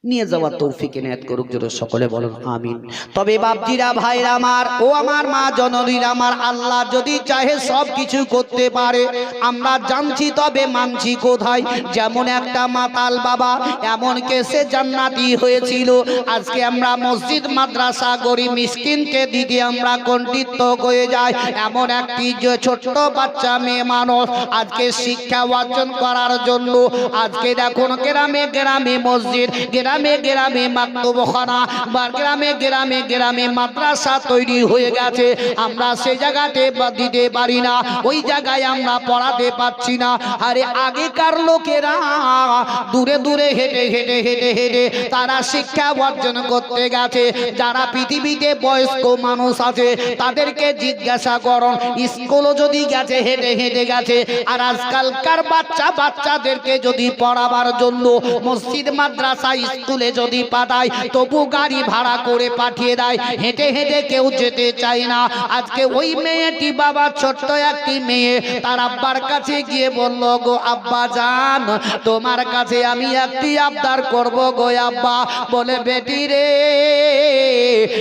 নিয়ে যাওয়ার তৌফিক এনায়েত করুক। জোরে সকলে বলুন আমিন। তবে বাপজিরা, ভাইরা আমার, ও আমার মা জননীরা আমার, আল্লাহ যদি চাহে সব কিছু করতে পারে। আমরা জানছি, তবে মানছি কোথায়? যেমন একটা মাতাল বাবা, এমন কেসে জান্নাতি হয়েছিল। আজকে আমরা মসজিদ মাদ্রাসা গরিব মিসকিনকে দিতে আমরা কণ্ঠিত হয়ে যাই। এমন একটি যে ছোট্ট বাচ্চা মেয়ে মানুষ আজকে শিক্ষা অর্জন করার জন্য, আজকে দেখুন গ্রামে গ্রামে মসজিদ, গ্রামে গ্রামে মাকতবখানা, বা গ্রামে গ্রামে গ্রামে মাদ্রাসা তৈরি হয়ে গেছে। আমরা সে জায়গাতে দিতে পারি না, ওই জায়গায় আমরা পড়াতে পারছি না। আরে আগেকার লোকেরা দূরে দূরে হেঁটে হেঁটে হেঁটে হেঁটে তারা শিক্ষা অর্জন করতে গেছে। যারা পৃথিবীতে বয়স্ক মানুষ আছে তাদেরকে জিজ্ঞাসা করুন, স্কুলও যদি গেছে হেঁটে হেঁটে গেছে। আর আজকালকার বাচ্চাদেরকে যদি পড়াবার জন্য মসজিদ মাদ্রাসা স্কুলে যদি পাঠায় তবু গাড়ি ভাড়া করে পাঠিয়ে দেয়, হেঁটে হেঁটে কেউ যেতে চায় না। আজকে ওই মেয়েটি বাবা, ছোট্ট একটি মেয়ে, তার আব্বার কাছে গিয়ে বলল, গো আব্বা জান, তোমার কাছে আমি একটি আবদার করব গো আব্বা। বলে, বেটি রে,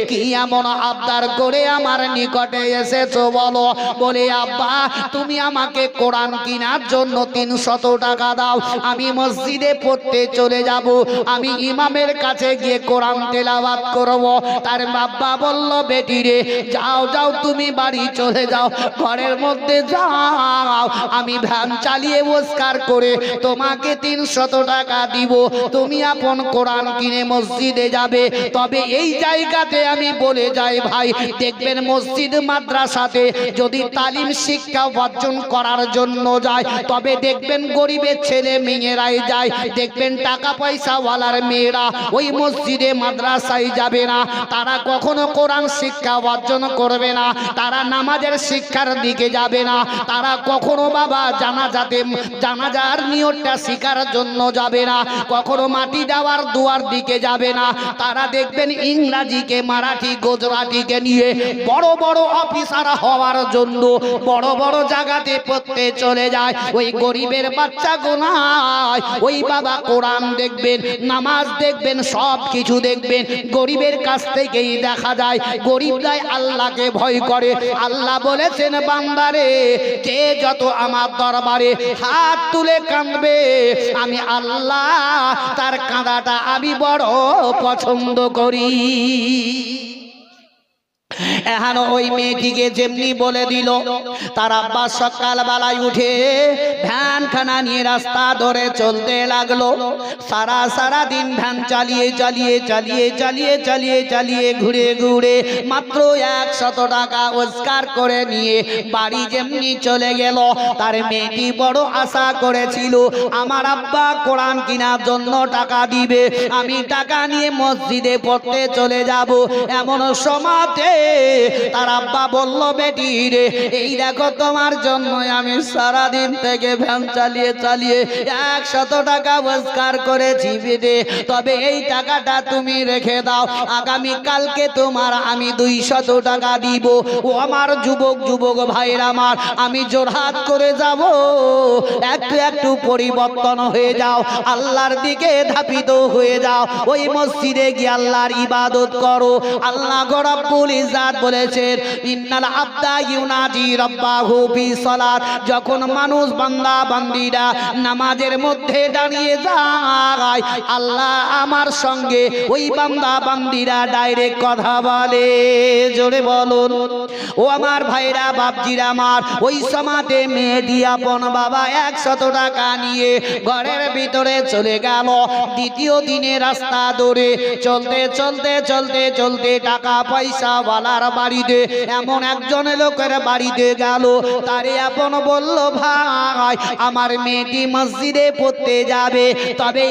কি এমন আবদার করে আমার নিকটে এসেছো বলো? বলে, আব্বা তুমি আমাকে কোরআন কেনার জন্য 300 টাকা দাও, আমি মসজিদে পড়তে চলে যাব, আমি ইমামের কাছে গিয়ে কোরআন তেলাওয়াত করব। তার বাবা বলল, বেটি রে, যাও যাও, তুমি বাড়ি চলে যাও, ঘরের মধ্যে যাও, আমি ভ্যান চালিয়ে ওস্কার করে তোমাকে 300 টাকা দিব, তুমি আপন কোরআন কিনে মসজিদে যাবে। তবে এই জায়গাতে আমি বলে যাই ভাই, দেখবেন মসজিদ মাদ্রাসাতে যদি তালিম শিক্ষা অর্জন করার জন্য যায়, তবে দেখবেন গরিবের ছেলে মেয়েরাই যায়, দেখবেন টাকা পয়সাওয়ালার মেয়েরা ওই মসজিদে মাদ্রাসায় যাবে না, তারা কখনো কোরআন শিক্ষা অর্জন করবে না, তারা নামাজের শিক্ষার দিকে যাবে না, তারা কখনো বাবা জানাজার নিয়তটা শিখার জন্য যাবে না, কখনো মাটি দেওয়ার দুয়ার দিকে যাবে না, তারা দেখবেন ইংরাজিকে, মারাঠি, গুজরাটিকে নিয়ে বড় বড় অফিসার হওয়ার জন্য বড় বড় জায়গাতে পড়তে চলে যায়। ওই গরিবের বাচ্চা গোনায় ওই বাবা কোরআন দেখবেন, নামাজ দেখবেন, সব কিছু দেখবেন গরিবের কাছ থেকেই দেখা যায়। গরিবরাই আল্লাহকে ভয় করে। আল্লাহ বলেছেন, বান্দারে, কে যত আমার দরবারে হাত তুলে কাঁদবে, আমি আল্লাহ তার কাঁদাটা আমি বড় পছন্দ করি। এখন ওই মেয়েটিকে যেমনি বলে দিল, তার আব্বা সকালবেলায় উঠে ভ্যানখানা নিয়ে রাস্তা ধরে চলতে লাগলো। সারা দিন ভ্যান চালিয়ে ঘুরে ঘুরে মাত্র 100 টাকা রোজগার করে নিয়ে বাড়ি যেমনি চলে গেল। তার মেয়েটি বড় আশা করেছিল, আমার আব্বা কোরআন কেনার জন্য টাকা দিবে, আমি টাকা নিয়ে মসজিদে পড়তে চলে যাব। এমন সময়তে তার আব্বা বলল, বেটি রে, এই দেখো তোমার জন্য আমি সারা দিন থেকে ভ্যান চালিয়ে 100 টাকা রোজগার করেছি বেটে, তবে এই টাকাটা তুমি রেখে দাও, আগামী কালকে তোমার আমি 200 টাকা দিব। ও আমার যুবক ভাইরা আমার, আমি জোরহাত করে যাব, একটু একটু পরিবর্তন হয়ে যাও, আল্লাহর দিকে ধাপিত হয়ে যাও, ওই মসজিদে গিয়ে আল্লাহর ইবাদত করো। আল্লাহ রব্বুল ইজ্জত বলেছেন, ইন্নাল আবদা ইউনাজি রাব্বাহু ফি সালাত, যখন মানুষ বান্দা বান্দীরা নামাজের মধ্যে দাঁড়িয়ে যায়, আল্লাহ আমার সঙ্গে ওই বান্দা বান্দীরা ডাইরেক্ট কথা বলে। জোরে বলুন ও আমার ভাইরা, বাপজিরা আমার, ওই সমাতে মেয়েটি আপন বাবা 100 টাকা নিয়ে ঘরের ভিতরে চলে গেল। দ্বিতীয় দিনে রাস্তা ধরে চলতে টাকা পয়সা ওয়ালার বাড়িতে এমন একজন লোকের বাড়িতে গেল। তারে আপন বলল, ভাই আমার মেয়েটি মসজিদে পড়তে যাবে, তবে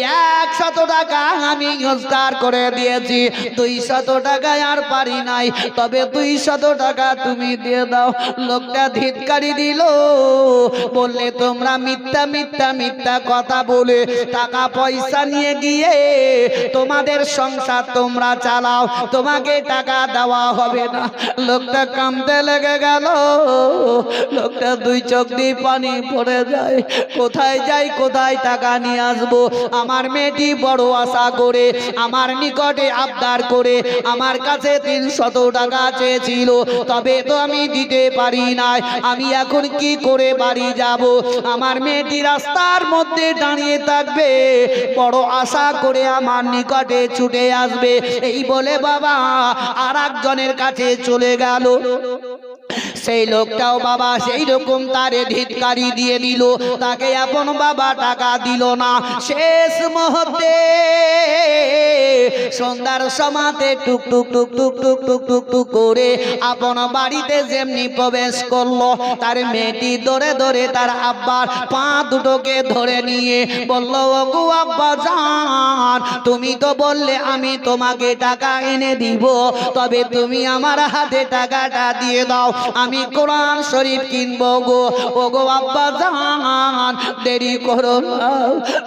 100 টাকা আমি রোজগার করে দিয়েছি, 200 টাকায় আর পারি নাই, তবে 200 টাকা তুমি দিয়ে দাও। লোকটা ধিক্কারি দিল, বললে, তোমরা মিথ্যা কথা বলে টাকা পয়সা নিয়ে গিয়ে তোমাদের সংসার তোমরা চালাও, তোমাকে টাকা দেওয়া হবে না। লোকটা কাঁদতে লেগে গেল, লোকটা 2 চোখ দিয়ে পানি পড়ে যায়, কোথায় যাই, কোথায় টাকা নিয়ে আসবো? আমার মেয়েটি বড় আশা করে আমার নিকটে আবদার করে আমার কাছে 300 টাকা চেয়েছিল, তবে তো আমি দিতে পারি নাই, আমি এখন কি করে বাড়ি যাব? আমার মেয়েটি রাস্তার মধ্যে দাঁড়িয়ে থাকবে, বড় আশা করে আমার নিকটে ছুটে আসবে। এই বলে বাবা আর একজনের কাছে চলে গেল। সেই লোকটাও বাবা সেই রকম তারে ধিক্কারি দিয়ে দিল, তাকে আপন বাবা টাকা দিল না। শেষ মুহূর্তে সন্ধ্যার সমাতে টুক টুক টুক টুক টুক টুক টুক টুক করে আপন বাড়িতে যেমনি প্রবেশ করলো, তার মেয়েটি ধরে ধরে তার আব্বার পা দুটোকে ধরে নিয়ে বলল, ওগো আব্বা জান, তুমি তো বললে আমি তোমাকে টাকা এনে দিব, তবে তুমি আমার হাতে টাকাটা দিয়ে দাও, আমি আমি কোরআন শরীফ কিনবো গো। ও গো আব্বা জান দেরি করো না।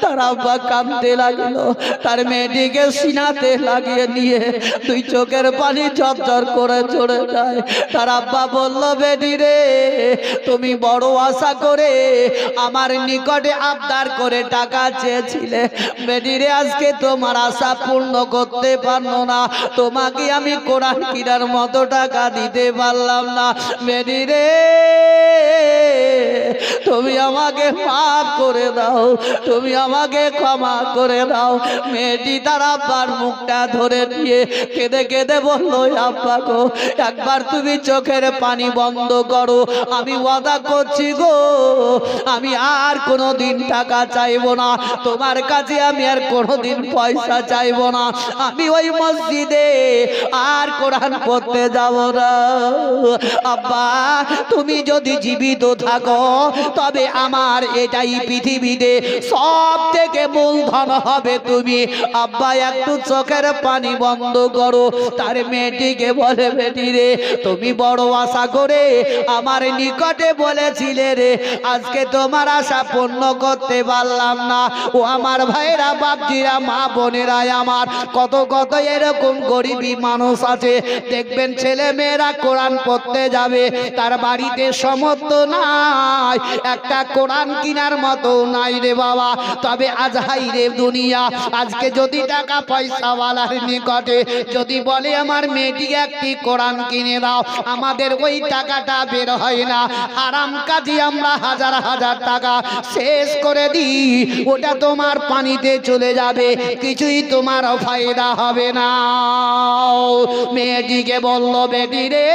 তার আব্বা কাঁদতে লাগলো, তার মেয়েটিকে সিনাতে লাগিয়ে নিয়ে দুই চোখের পানি ঝরঝর করে চলে যায়। তার আব্বা বলল, বেটি রে তুমি বড় আশা করে আমার নিকটে আবদার করে টাকা চেয়েছিলে, বেটি রে আজকে তোমার আশা পূর্ণ করতে পারলো না, তোমাকে আমি কোরআন কিনার মতো টাকা দিতে পারলাম না। বেটি রে তুমি আমাকে মাফ করে দাও, তুমি আমাকে ক্ষমা করে দাও। মেয়েটি তার আব্বার মুখটা ধরে নিয়ে কেঁদে কেঁদে বলল, আব্বা গো একবার তুমি চোখের পানি বন্ধ করো, আমি ওয়াদা করছি গো আমি আর কোনোদিন টাকা চাইবো না, তোমার কাছে আমি আর কোনোদিন পয়সা চাইবো না, আমি ওই মসজিদে আর কোরআন পড়তে যাব না। আব্বা তুমি যদি জীবিত থাকো তবে আমার এটাই পৃথিবীতে সব থেকে মূলধন হবে তুমি। আব্বা একটু চোখের পানি বন্ধ করো। তার মেয়েটিকে বলে, বেটি রে তুমি বড় আশা করে আমার নিকটে বলেছিলে রে, আজকে তোমার আশা পূর্ণ করতে পারলাম না। ও আমার ভাইরা বাপজিরা মা বোনেরা আমার, কত কত এরকম গরিবী মানুষ আছে দেখবেন ছেলে মেয়েরা কোরআন পড়তে যাবে, তার বাড়িতে সমর্থ নাই, একটা কোরআন কিনার মতো নাই রে বাবা। তবে আজ হাই রে দুনিয়া, আজকে যদি টাকা পয়সাওয়ালার নিকটে যদি বলে আমার মেয়েটিকে একটি কোরআন কিনে দাও, আমাদের ওই টাকাটা বের হয় না, হারাম কাজে আমরা হাজার হাজার টাকা শেষ করে দিই, ওটা তোমার পানিতে চলে যাবে, কিছুই তোমার ফায়দা হবে না। মেয়েটিকে বলল, বেটি রে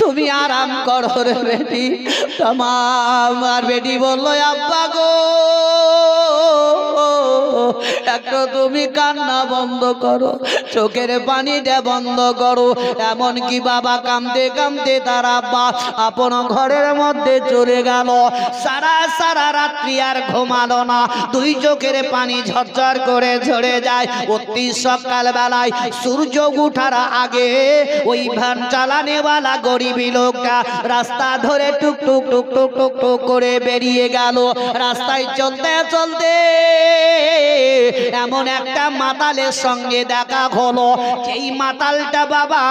তুমি আরাম করো রে বেটি। আমার বেটি বলল, আব্বা গো একটু তুমি কান্না বন্ধ করো, চোখের পানিটা বন্ধ করো। এমনকি বাবা কাঁদতে কাঁদতে তার আব্বা আপন ঘরের মধ্যে চলে গেল। সারা রাত্রি আর ঘুমালো না, দুই চোখের পানি ঝরঝর করে ঝরে যায়। অতি সকাল বেলায় সূর্য ওঠার আগে ওই ভ্যান চালানেওয়ালা গরিবী লোকটা রাস্তা ধরে টুক টুক টুক টুক টুক টুক করে বেরিয়ে গেল। রাস্তায় চলতে চলতে এমন একটা মাতালের সঙ্গে দেখা হলো। এই মাতালটা বাবা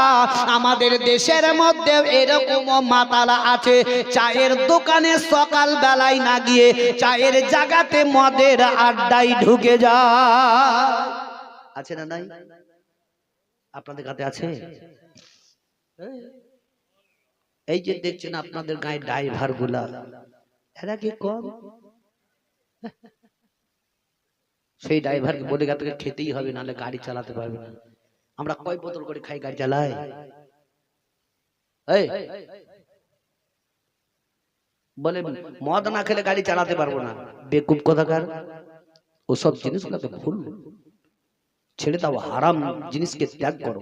আমাদের দেশের মধ্যে এরকম মাতাল আছে, চায়ের দোকানে সকাল বেলায় না গিয়ে চায়ের জায়গাতে মদের আড্ডায় ঢুকে যায়। আছে না নাই? আপনাদের কাছে আছে? এই যে দেখছেন আপনাদের গায়ে ড্রাইভার গুলা, এরা কি কম? সেই ড্রাইভারকে বলে তোকে খেতেই হবে, নাহলে গাড়ি চালাতে পারবে না। আমরা কয় বোতল করে খাই, গাড়ি চালাই? বলে মদ না খেলে গাড়ি চালাতে পারবো না। বেকুব কথাকার, ওসব জিনিসগুলোকে ভুল ছেড়ে দাও, হারাম জিনিসকে ত্যাগ করো।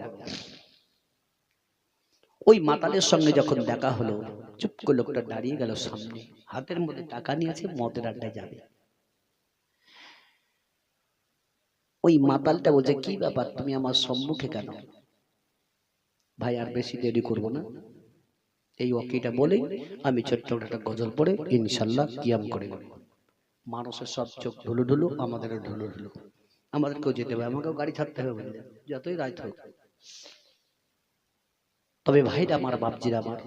ওই মাতালের সঙ্গে যখন দেখা হলো, চুপ করে লোকটা দাঁড়িয়ে গেল সামনে, হাতের মধ্যে টাকা নিয়েছে, মদের আড্ডায় যাবে। ওই মাতালটা বলছে, কি ব্যাপার তুমি আমার সম্মুখে কেন? ভাই আর বেশি দেরি করবো না, এই ওকিটা বলে আমি ছোট্ট একটা গজল পড়ে ইনশাল্লাহ কিয়াম করে নেব। মানুষের সব চোখ ঢুলু ঢুলু, আমাদেরও ঢুলু ঢুলু, আমাদেরকেও যেতে হবে, আমাকেও গাড়ি ছাড়তে হবে, বুঝলে, যতই রাত হোক। তবে ভাইরা আমার, বাপজিরা আমার,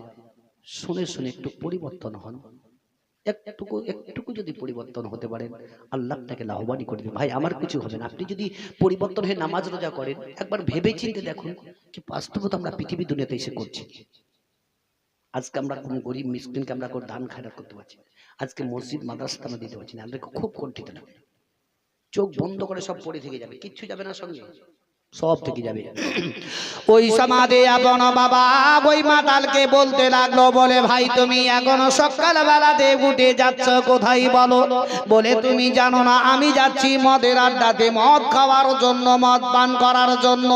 শুনে শুনে একটু পরিবর্তন হন। একটুকু যদি পরিবর্তন হতে পারেন, আল্লাহ আপনাকে লাভবানই করে দেবে। ভাই আমার কিছু হবে না, আপনি যদি পরিবর্তন হয়ে নামাজ রোজা করেন, একবার ভেবে চিন্তে দেখুন যে বাস্তবতা আমরা পৃথিবী দুনিয়াতে এসে করছি। আজকে আমরা কোন গরিব মিসকিনকে আমরা দান খায়রাত করতে পারছি, আজকে মসজিদ মাদ্রাসা আমরা দিতে পারছি না, আমাদেরকে খুব কণ্ঠিত লাগে। চোখ বন্ধ করে সব পড়ে থেকে যাবে, কিচ্ছু যাবে না সঙ্গে, সব থেকে যাবে। ওই সমাধে আপন বাবা ওই মাতালকে বলতে লাগলো, বলে ভাই তুমি এখনো সকাল বেলাতে উঠে যাচ্ছ কোথায় বলো? বলে তুমি জানো না আমি যাচ্ছি মদের আড্ডাতে মদ খাওয়ার জন্য, মদ পান করার জন্য।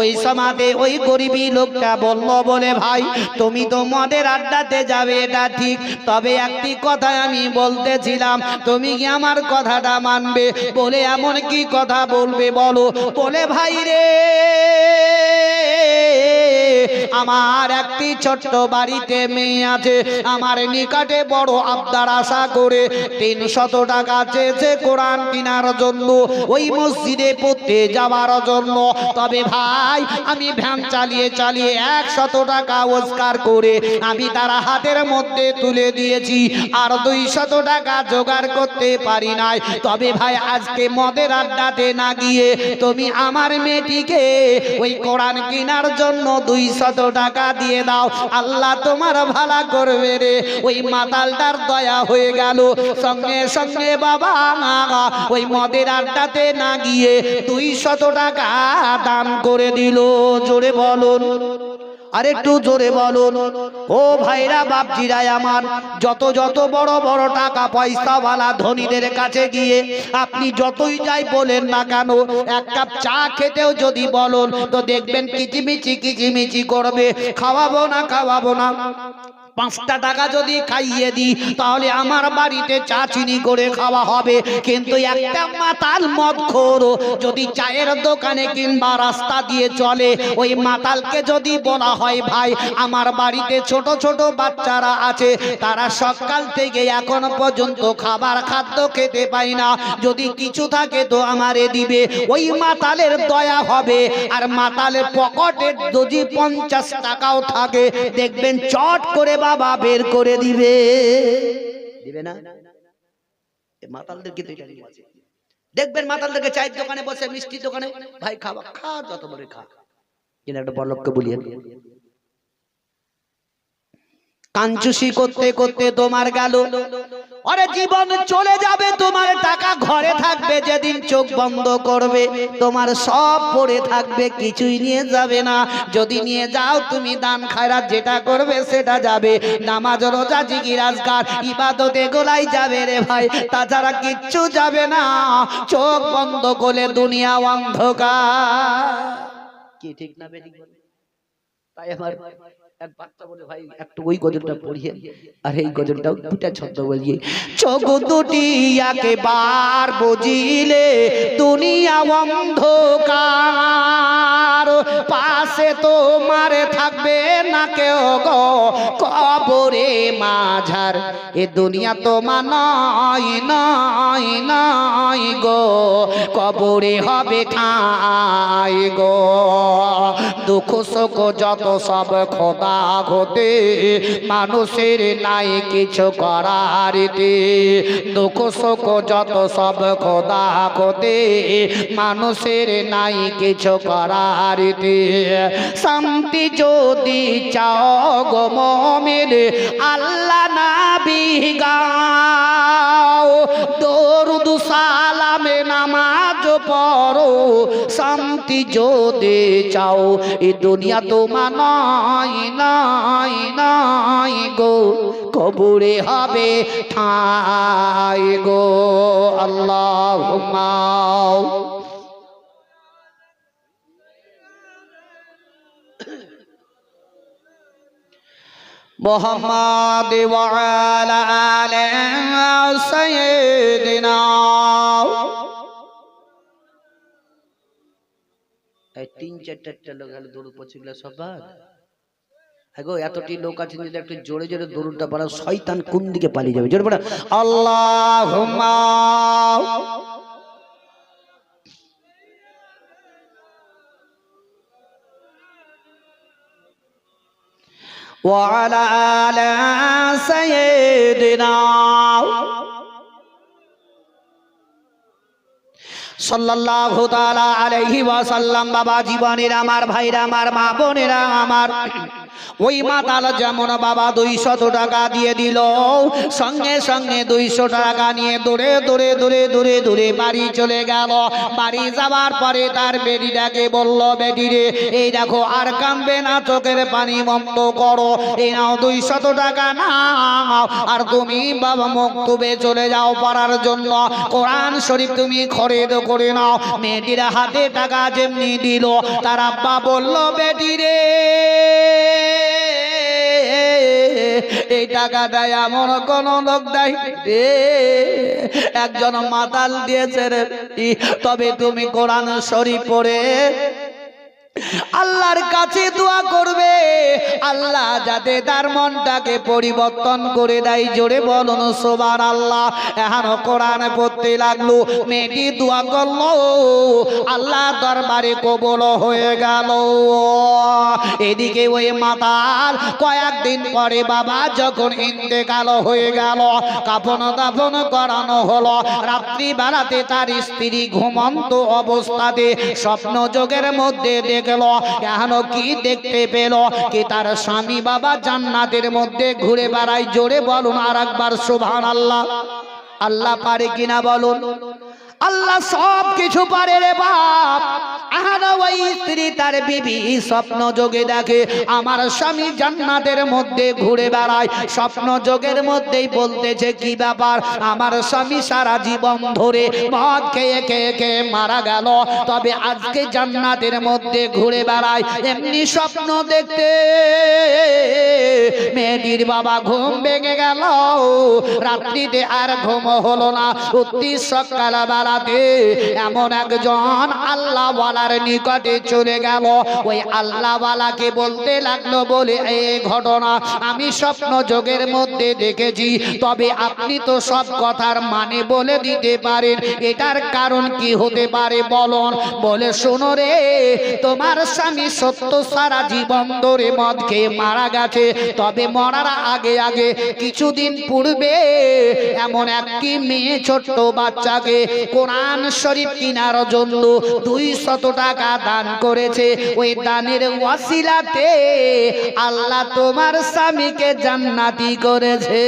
ওই সমাধে ওই গরিবী লোকটা বলল, বলে ভাই তুমি তো মদের আড্ডাতে যাবে এটা ঠিক, তবে একটি কথা আমি বলতেছিলাম, তুমি কি আমার কথাটা মানবে? বলে এমন কি কথা বলবে বলো? বলে ভাই রে আমার একটি ছোট্ট বাড়িতে মেয়ে আছে, আমার নিকটে বড় আবদার আশা করে 300 টাকা চেয়েছে কোরআন কেনার জন্য, ওই মসজিদে পড়তে যাওয়ার জন্য। তবে ভাই আমি ভ্যান চালিয়ে 100 টাকা রোজগার করে আমি তার হাতের মধ্যে তুলে দিয়েছি, আর 200 টাকা জোগাড় করতে পারি নাই। তবে ভাই আজকে মদের আড্ডাতে না গিয়ে তুমি আমার মেয়েটিকে ওই কোরআন কেনার জন্য 200 টাকা দিয়ে দাও, আল্লাহ তোমার ভালো করবে রে। ওই মাতালটার দয়া হয়ে গেল, সঙ্গে সঙ্গে বাবা ওই মদের আড্ডাতে না গিয়ে 200 টাকা দান করে দিল। জোরে বলুন, আর একটু জোরে বলুন। ও ভাইরা বাপজিরা আমার, যত বড় বড় টাকা পয়সাওয়ালা ধনীদের কাছে গিয়ে আপনি যতই যাই বলেন না কেন, এক কাপ চা খেতেও যদি বলুন তো দেখবেন কিচিমিচি করবে, খাওয়াবো না 5টা টাকা যদি খাইয়ে দিই তাহলে আমার বাড়িতে চা চিনি করে খাওয়া হবে। কিন্তু একটা মাতাল মদখোর যদি চায়ের দোকানে কিংবা রাস্তা দিয়ে চলে, ওই মাতালকে যদি বলা হয় ভাই আমার বাড়িতে ছোট ছোট বাচ্চারা আছে, তারা সকাল থেকে এখন পর্যন্ত খাদ্য খেতে পায় না, যদি কিছু থাকে তো আমারে দিবে, ওই মাতালের দয়া হবে। আর মাতালের পকেটে যদি 50 টাকাও থাকে দেখবেন চট করে বাবা বের করে দিবে না। মাতালদেরকে দেখবেন, মাতালদেরকে চায়ের দোকানে বসে, মিষ্টির দোকানে, ভাই খাওয়া খা, যত বড় খা, কিন্তু একটা বড় লোককে বলিয়ে কাঞ্চুসি করতে করতে তোমার গেল, আরে জীবন চলে যাবে, তোমার টাকা ঘরে থাকবে, যেদিন চোখ বন্ধ করবে তোমার সব পড়ে থাকবে, কিছুই নিয়ে যাবে না। যদি নিয়ে যাও তুমি দান খায়রাত যেটা করবে সেটা যাবে, নামাজ রোজা জিকির আজকার ইবাদত এগুলাই যাবে রে ভাই, তাছাড়া কিচ্ছু যাবে না। চোখ বন্ধ করলে দুনিয়া অন্ধকার। কি ঠিক না বেঠিক? তাই আমার এক বাচ্চা বলে ভাই একটু ওই গজলটা পড়িয়ে, আর এই গজলটাও দুটা ছন্দ বলিয়ে। চোখ দুটি একবার বুঝিলে দুনিয়া অন্ধকার, পাশে তোমার থাকবে না কেউ গো কবরে মাঝার, এ দুনিয়া তোমার নয় গো, কবরে হবে ঠাই গো। দুঃখ শোক যত সব খোদা ঘটে, মানুষের নাই কিছু করার, দুঃখ শোক যত সব খোদা ঘটে, মানুষের নাই কিছু করার। শান্তি যদি চাও গো মুমিন আল্লাহ নাবি গাও, দরুদ সালামে নামাজ পড়ো, শান্তি যদি চাও এই দুনিয়া তোমার নয় গো, কবরে হবে ঠাই গো। আল্লাহুম্মা মুহাম্মাদ ওয়া আলা আলি সাইয়্যিদিনা। এই 3-4টা লোক হলো দরুদ পড়ছিলা সবার। আগো এতটি লোক আছে, যদি একটু জোরে জোরে দরুদটা পড়া, শয়তান কোন দিকে পালিয়ে যাবে। জোরে পড়া আল্লাহুম্মা ওয়া আলা আলি সাইয়্যিদিনা সাল্লাল্লাহু তাআলা আলাইহি ওয়াসাল্লাম। বাবা জীবনের আমার ভাইরা আমার, মা বোনেরা আমার, ওই মাতাল যেমন বাবা 200 টাকা দিয়ে দিল, সঙ্গে সঙ্গে 200 টাকা নিয়ে দূরে বাড়ি চলে গেল। বাড়ি যাওয়ার পরে তার বেটিটাকে বলল, বেটি রে এই দেখো আর কাঁদবে না, চোখের পানি বন্ধ করো, এই নাও 200 টাকা নাও, আর তুমি বাবা মক্তবে চলে যাও পড়ার জন্য, কোরআন শরীফ তুমি খরিদ করে নাও। মেয়েটির হাতে টাকা যেমনি দিল, তার আব্বা বলল, বেটি রে এই টাকাটা এমন কোন লোক দেয় রে, একজন মাতাল দিয়েছে রে, তবে তুমি কোরআন শরীফ পড়ে আল্লাহর কাছে দোয়া করবে, আল্লাহ যাতে তার মনটাকে পরিবর্তন করে দেয়। জোরে বলুন সুবহানাল্লাহ। এখন কোরআন পড়তে লাগলো, মেয়েটি দোয়া করলো, আল্লাহ দরবারে কবুল হয়ে গেল। এদিকে ওই মাতার কয়েকদিন পরে বাবা যখন ইন্তেকাল হয়ে গেল, কাফন দাফন করানো হলো। রাত্রি বেলাতে তার স্ত্রী ঘুমন্ত অবস্থাতে স্বপ্ন যোগের মধ্যে দেখল। এখন কি দেখতে পেল? কি তার স্বামী বাবা জান্নাতের মধ্যে ঘুরে বেড়ায়। জোরে বলুন আর একবার সুবহানাল্লাহ। আল্লাহ পারে কিনা বলুন? আল্লাহ সব কিছু পারে রে বাপ। আহানা ওই স্ত্রী তার বিবি স্বপ্ন যোগে দেখে আমার স্বামী জান্নাতের মধ্যে ঘুরে বেড়ায়। স্বপ্ন যোগের মধ্যেই বলতেছে, কি ব্যাপার, আমার স্বামী সারা জীবন ধরে মদ খেয়ে খেয়ে খেয়ে মারা গেল, তবে আজকে জান্নাতের মধ্যে ঘুরে বেড়ায়। এমনি স্বপ্ন দেখতে মেয়েটির বাবা ঘুম ভেঙে গেল। রাত্রিতে আর ঘুম হলো না। অতি সকাল বেলাতে এমন একজন আল্লাহ ওয়ালার নিকটে চলে গেল। ওই আল্লাহ ওয়ালাকে বলতে লাগলো, বলে এই ঘটনা আমি স্বপ্ন যোগের মধ্যে দেখেছি, তবে আপনি তো সব কথার মানে বলে দিতে পারেন, এটার কারণ কি হতে পারে বলুন। বলে, শোনো রে, তোমার স্বামী সত্য সারা জীবন ধরে মদ খেয়ে মারা গেছে, তবে মরার আগে আগে কিছুদিন পূর্বে এমন একটি মেয়ে ছোট্ট বাচ্চাকে কোরআন শরীফ কেনার জন্য 200 টাকা দান করেছে। ওই দানের ওয়াসিলাতে আল্লাহ তোমার স্বামীকে জান্নাতি করেছে।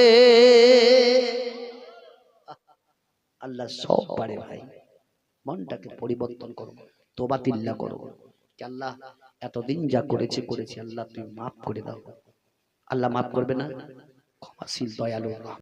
আল্লাহ সব পারে ভাই। মনটাকে পরিবর্তন করো, তোবা তিল্লা করো। আল্লাহ এতদিন যা করেছে আল্লাহ তুমি মাফ করে দাও। আল্লাহ মাফ করবে না? ক্ষমাশীল দয়ালু।